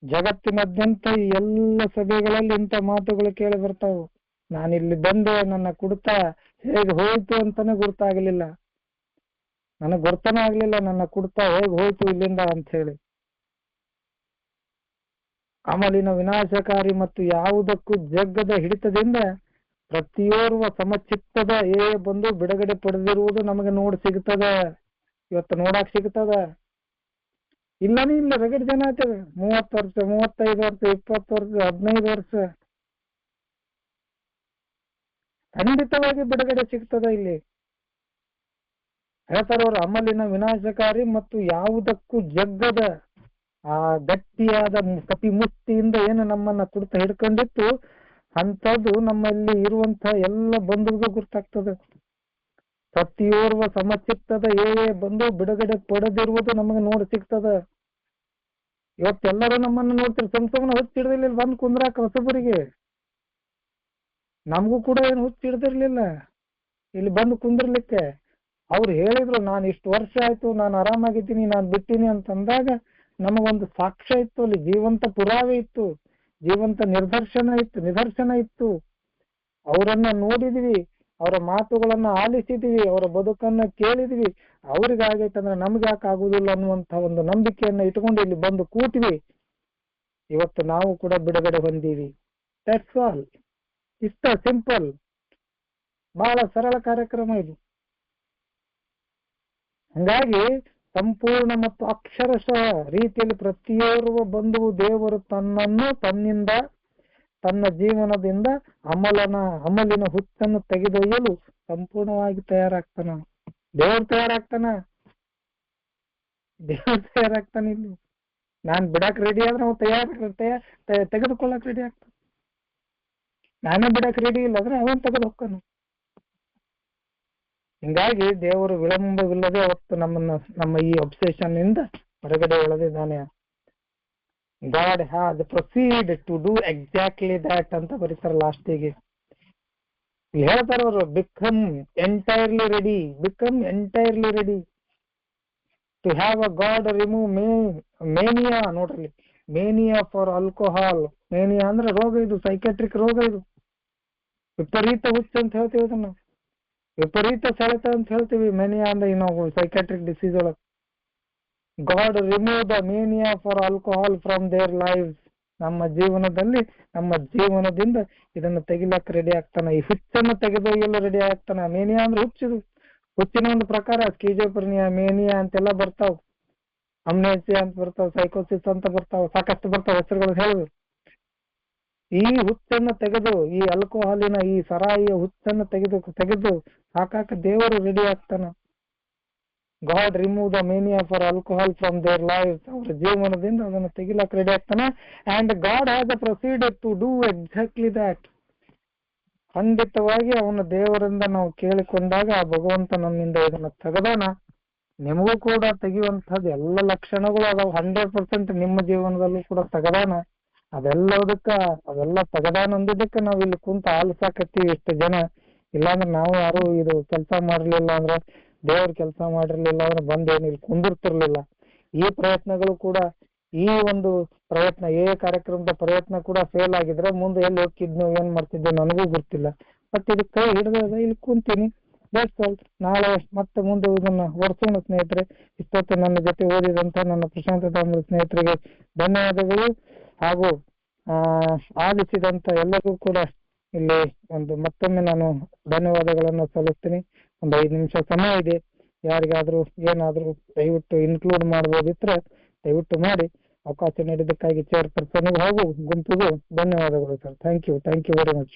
ಜಗತ್ತಿನಾದ್ಯಂತ ಈ ಎಲ್ಲ ಸಭೆಗಳಲ್ಲಿ ಇಂಥ ಮಾತುಗಳು ಕೇಳಿ ಬರ್ತಾವು. ನಾನಿಲ್ಲಿ ಬಂದೆ, ನನ್ನ ಕುಡಿತ ಹೇಗೆ ಹೋಯ್ತು ಅಂತಾನೆ ಗುರ್ತಾಗ್ಲಿಲ್ಲ, ನನಗೆ ಗುರ್ತನೇ ಆಗ್ಲಿಲ್ಲ ನನ್ನ ಕುಡಿತ ಹೇಗೆ ಹೋಯ್ತು ಇಲ್ಲಿಂದ ಅಂತ ಹೇಳಿ. ಅಮಲಿನ ವಿನಾಶಕಾರಿ ಮತ್ತು ಯಾವುದಕ್ಕೂ ಜಗ್ಗದ ಹಿಡಿತದಿಂದ ಪ್ರತಿಯೋರ್ವ ಸಮಚಿತ್ತದ ಬಂದು ಬಿಡುಗಡೆ ಪಡೆದಿರುವುದು ನಮಗೆ ನೋಡಿ ಸಿಗ್ತದ. ಇವತ್ತು ನೋಡಕ್ ಸಿಗ್ತದ. ಇಲ್ಲನೇ ಇಲ್ಲ, ರಗಡ್ ಜನ ಆಗ್ತದೆ. 30 ವರ್ಷ, 35 ವರ್ಷ, 20 ವರ್ಷ, 15 ವರ್ಷ ಖಂಡಿತವಾಗಿ ಬಿಡುಗಡೆ ಸಿಗ್ತದ. ಇಲ್ಲಿ ಹೇಳ್ತಾರವ್ರು, ಅಮಲಿನ ವಿನಾಶಕಾರಿ ಮತ್ತು ಯಾವುದಕ್ಕೂ ಜಗ್ಗದ ಆ ಗಟ್ಟಿಯಾದ ಕಪಿ ಮುಷ್ಟಿಯಿಂದ ಏನು ನಮ್ಮನ್ನ ಕುಡಿತ ಹಿಡ್ಕೊಂಡಿತ್ತು ಅಂಥದ್ದು ನಮ್ಮಲ್ಲಿ ಇರುವಂತ ಎಲ್ಲ ಬಂಧುಗೂ ಗುರ್ತಾಗ್ತದೆ. ಪ್ರತಿಯೋರ್ವ ಸಮಚಿತ್ತದ ಬಂದು ಬಿಡುಗಡೆ ಪಡೆದಿರುವುದು ನಮಗೆ ನೋಡಿ ಸಿಗ್ತದ. ಇವತ್ತೆಲ್ಲರೂ ನಮ್ಮನ್ನು ನೋಡ್ತಾರೆ, ಸುಮ್ಮನೆ ಹುಚ್ಚಿಡ್ದಿಲ್ಲ ಇಲ್ಲಿ ಬಂದು ಕುಂದ್ರಾಕ ಹೊಸಬರಿಗೆ. ನಮಗೂ ಕೂಡ ಏನು ಹುಚ್ಚಿಡ್ದಿರ್ಲಿಲ್ಲ ಇಲ್ಲಿ ಬಂದು ಕುಂದಿರ್ಲಿಕ್ಕೆ. ಅವ್ರು ಹೇಳಿದ್ರು, ನಾನು ಇಷ್ಟು ವರ್ಷ ಆಯ್ತು, ನಾನು ಆರಾಮಾಗಿದ್ದೀನಿ, ನಾನು ಬಿಟ್ಟಿನಿ ಅಂತಂದಾಗ ನಮಗೊಂದು ಸಾಕ್ಷ್ಯ ಇತ್ತು, ಅಲ್ಲಿ ಜೀವಂತ ಪುರಾವೆ ಇತ್ತು, ಜೀವಂತ ನಿದರ್ಶನ ಇತ್ತು. ಅವರನ್ನ ನೋಡಿದ್ವಿ, ಅವರ ಮಾತುಗಳನ್ನ ಆಲಿಸಿದ್ವಿ, ಅವರ ಬದುಕನ್ನ ಕೇಳಿದ್ವಿ. ಅವ್ರಿಗಾಗೈತಂದ್ರೆ ನಮ್ಗೆ ಯಾಕೆ ಆಗುದಿಲ್ಲ ಅನ್ನುವಂತ ಒಂದು ನಂಬಿಕೆಯನ್ನ ಇಟ್ಕೊಂಡು ಇಲ್ಲಿ ಬಂದು ಕೂಟ್ವಿ. ಇವತ್ತು ನಾವು ಕೂಡ ಬಿಡುಗಡೆ ಹೊಂದೀವಿ. That's all. ಇಷ್ಟ ಸಿಂಪಲ್, ಬಹಳ ಸರಳ ಕಾರ್ಯಕ್ರಮ ಇದು. ಹಂಗಾಗಿ ಸಂಪೂರ್ಣ ಮತ್ತು ಅಕ್ಷರಶಃ ರೀತಿಯಲ್ಲಿ ಪ್ರತಿಯೋರ್ವ ಬಂಧುವು ದೇವರು ತನ್ನಿಂದ ತನ್ನ ಜೀವನದಿಂದ ಅಮಲಿನ ಹುಚ್ಚನ್ನು ತೆಗೆದೊಯ್ಯಲು ಸಂಪೂರ್ಣವಾಗಿ ತಯಾರಾಗ್ತಾನ. ದೇವ್ರು ತಯಾರಾಗ್ತಾನೆ ಇಲ್ಲಿ. ನಾನ್ ಬಿಡಕ್ ರೆಡಿ ಆದ್ರೆ ಅವ ತೆಗೆದುಕೊಳ್ಳಕ್ ರೆಡಿ ಆಗ್ತಾನೆ. ನಾನೇ ಬಿಡಕ್ ರೆಡಿ ಇಲ್ಲ ಅಂದ್ರೆ ಅವನ್ ತೆಗೆದು ಹೋಗ್ತಾನ. ಹಿಂಗಾಗಿ ದೇವರು ವಿಳಂಬವಿಲ್ಲದೆ ಅವತ್ತು ನಮ್ಮ ಈ ಅಬ್ಸೆಷನ್ ಇಂದ ಹೊರಗಡೆ ಎಳೆದಿದ್ದಾನೆ. God has proceeded to do exactly that ಅಂತ ಬರೀತಾರೆ ಲಾಸ್ಟಿಗೆ. ಹೇಳ್ತಾರ ಅವರು, become entirely ready to have a God remove mania. ನೋಡ್ರಿ, ಮೇನಿಯಾ ಫಾರ್ ಆಲ್ಕೋಹಾಲ್. ಮೇನಿಯಾ ಅಂದ್ರೆ ರೋಗ, ಇದು ಸೈಕ್ಯಾಟ್ರಿಕ್ ರೋಗ, ಇದು ವಿಪರೀತ ಹುಚ್ಚು ಅಂತ ಹೇಳ್ತೀವಿ, ಅದನ್ನ ವಿಪರೀತ ಸೆಳೆತ ಅಂತ ಹೇಳ್ತೀವಿ. ಮೇನಿಯಾ ಅಂದ್ರೆ ನಾವು ಸೈಕ್ಯಾಟ್ರಿಕ್ ಡಿಸೀಸ್ ಒಳಗೆ. God remove the mania for alcohol from their lives. ನಮ್ಮ ಜೀವನದಿಂದ ಇದನ್ನು ತೆಗಿಲಕ್ಕೆ ರೆಡಿ ಆಗ್ತಾನೆ. ಈ ಹುಚ್ಚನ್ನು ತೆಗೆದೊಯ್ಯಲು ರೆಡಿ ಆಗ್ತಾನೆ. ಮೇನಿಯಾ ಅಂದ್ರೆ ಹುಚ್ಚಿದು. ಹುಚ್ಚಿನ ಒಂದು ಪ್ರಕಾರ ಸ್ಕೀಜೋಫ್ರೆನಿಯಾ, ಮೇನಿಯಾ ಅಂತೆಲ್ಲ ಬರ್ತಾವ್, ಅಮ್ನೇಸಿಯಾ ಅಂತ ಬರ್ತಾವ್, ಸೈಕೋಸಿಸ್ ಅಂತ ಬರ್ತಾವ್, ಸಾಕಷ್ಟು ಬರ್ತಾವ ಹೆಸರುಗಳು ಹೇಳುದು. ಈ ಹುಚ್ಚನ್ನು ತೆಗೆದು, ಈ ಆಲ್ಕೋಹಾಲಿನ ಈ ಸರಾಯಿಯ ಹುಚ್ಚನ್ನು ತೆಗೆದು ಹಾಕಾಕ ದೇವರು ರೆಡಿ ಆಗ್ತಾನ. God remove the mania for alcohol from their lives. ಅವರ ಜೀವನದಿಂದ ಅದನ್ನು ತೆಗಿಲಕ್ಕೆ ರೆಡಿ ಆಗ್ತಾನೆ. And God has proceeded to do exactly that. ಖಂಡಿತವಾಗಿ ಅವನ ದೇವರಿಂದ ನಾವು ಕೇಳಿಕೊಂಡಾಗ ಆ ಭಗವಂತ ನಮ್ಮಿಂದ ಇದನ್ನು ತೆಗೆದಾನ. ನಿಮಗೂ ಕೂಡ ತೆಗೆಯುವಂತಹದ್ದು ಎಲ್ಲ ಲಕ್ಷಣಗಳು ಅದಾವ. 100% ನಿಮ್ಮ ಜೀವನದಲ್ಲೂ ಕೂಡ ತೆಗೆದಾನ. ಅದೆಲ್ಲ ತೆಗೆದಾನ ಅಂದಿದ್ದಕ್ಕೆ ನಾವು ಇಲ್ಲಿ ಕುಂತ ಆಲಿಸಾಕತ್ತೀವಿ ಇಷ್ಟು ಜನ. ಇಲ್ಲಾಂದ್ರೆ ನಾವು ಯಾರು ಇದು ಕೆಲಸ ಮಾಡಲಿಲ್ಲ ಅಂದ್ರೆ, ದೇವ್ರ ಕೆಲಸ ಮಾಡಿರ್ಲಿಲ್ಲ ಅಂದ್ರೆ ಬಂದೇನು ಇಲ್ಲಿ ಕುಂದಿರ್ತಿರ್ಲಿಲ್ಲ. ಈ ಪ್ರಯತ್ನಗಳು ಕೂಡ, ಈ ಒಂದು ಪ್ರಯತ್ನ, ಕಾರ್ಯಕ್ರಮದ ಪ್ರಯತ್ನ ಕೂಡ ಫೇಲ್ ಆಗಿದ್ರೆ ಮುಂದೆ ಎಲ್ಲಿ ಹೋಗ್ತಿದ್ನೋ ಏನ್ ಮಾಡ್ತಿದ್ನೋ ನನಗೂ ಗೊತ್ತಿಲ್ಲ. ಬಟ್ ಇದಕ್ಕೆ ಕೈ ಹಿಡಿದಾಗ ಇಲ್ಲಿ ಕುಂತೀನಿ. ನಾಳೆ ಮತ್ತೆ ಮುಂದೆ ಇದನ್ನ ಓಡಿಸೋಣ ಸ್ನೇಹಿತರೆ. ಇಷ್ಟೊತ್ತು ನನ್ನ ಜೊತೆ ಓದಿದಂತ ನನ್ನ ಪ್ರಶಾಂತ ಸ್ನೇಹಿತರಿಗೆ ಧನ್ಯವಾದಗಳು. ಹಾಗೂ ಆಲಿಸಿದಂತ ಎಲ್ಲರಿಗೂ ಕೂಡ ಇಲ್ಲಿ ಮತ್ತೊಮ್ಮೆ ನಾನು ಧನ್ಯವಾದಗಳನ್ನು ಸಲ್ಲಿಸ್ತೀನಿ. ಒಂದು 5 ನಿಮಿಷ ಸಮಯ ಇದೆ. ಯಾರಿಗಾದ್ರೂ ಏನಾದ್ರೂ ದಯವಿಟ್ಟು ಇನ್ಕ್ಲೂಡ್ ಮಾಡ್ಬೋದಿದ್ರೆ ದಯವಿಟ್ಟು ಮಾಡಿ. ಅವಕಾಶ ನೀಡಿದ್ದಕ್ಕಾಗಿ ಚೇರ್ಪರ್ಸನ್ಗೂ ಹಾಗೂ ಗುಂಪಿಗೂ ಧನ್ಯವಾದಗಳು sir. Thank you very much.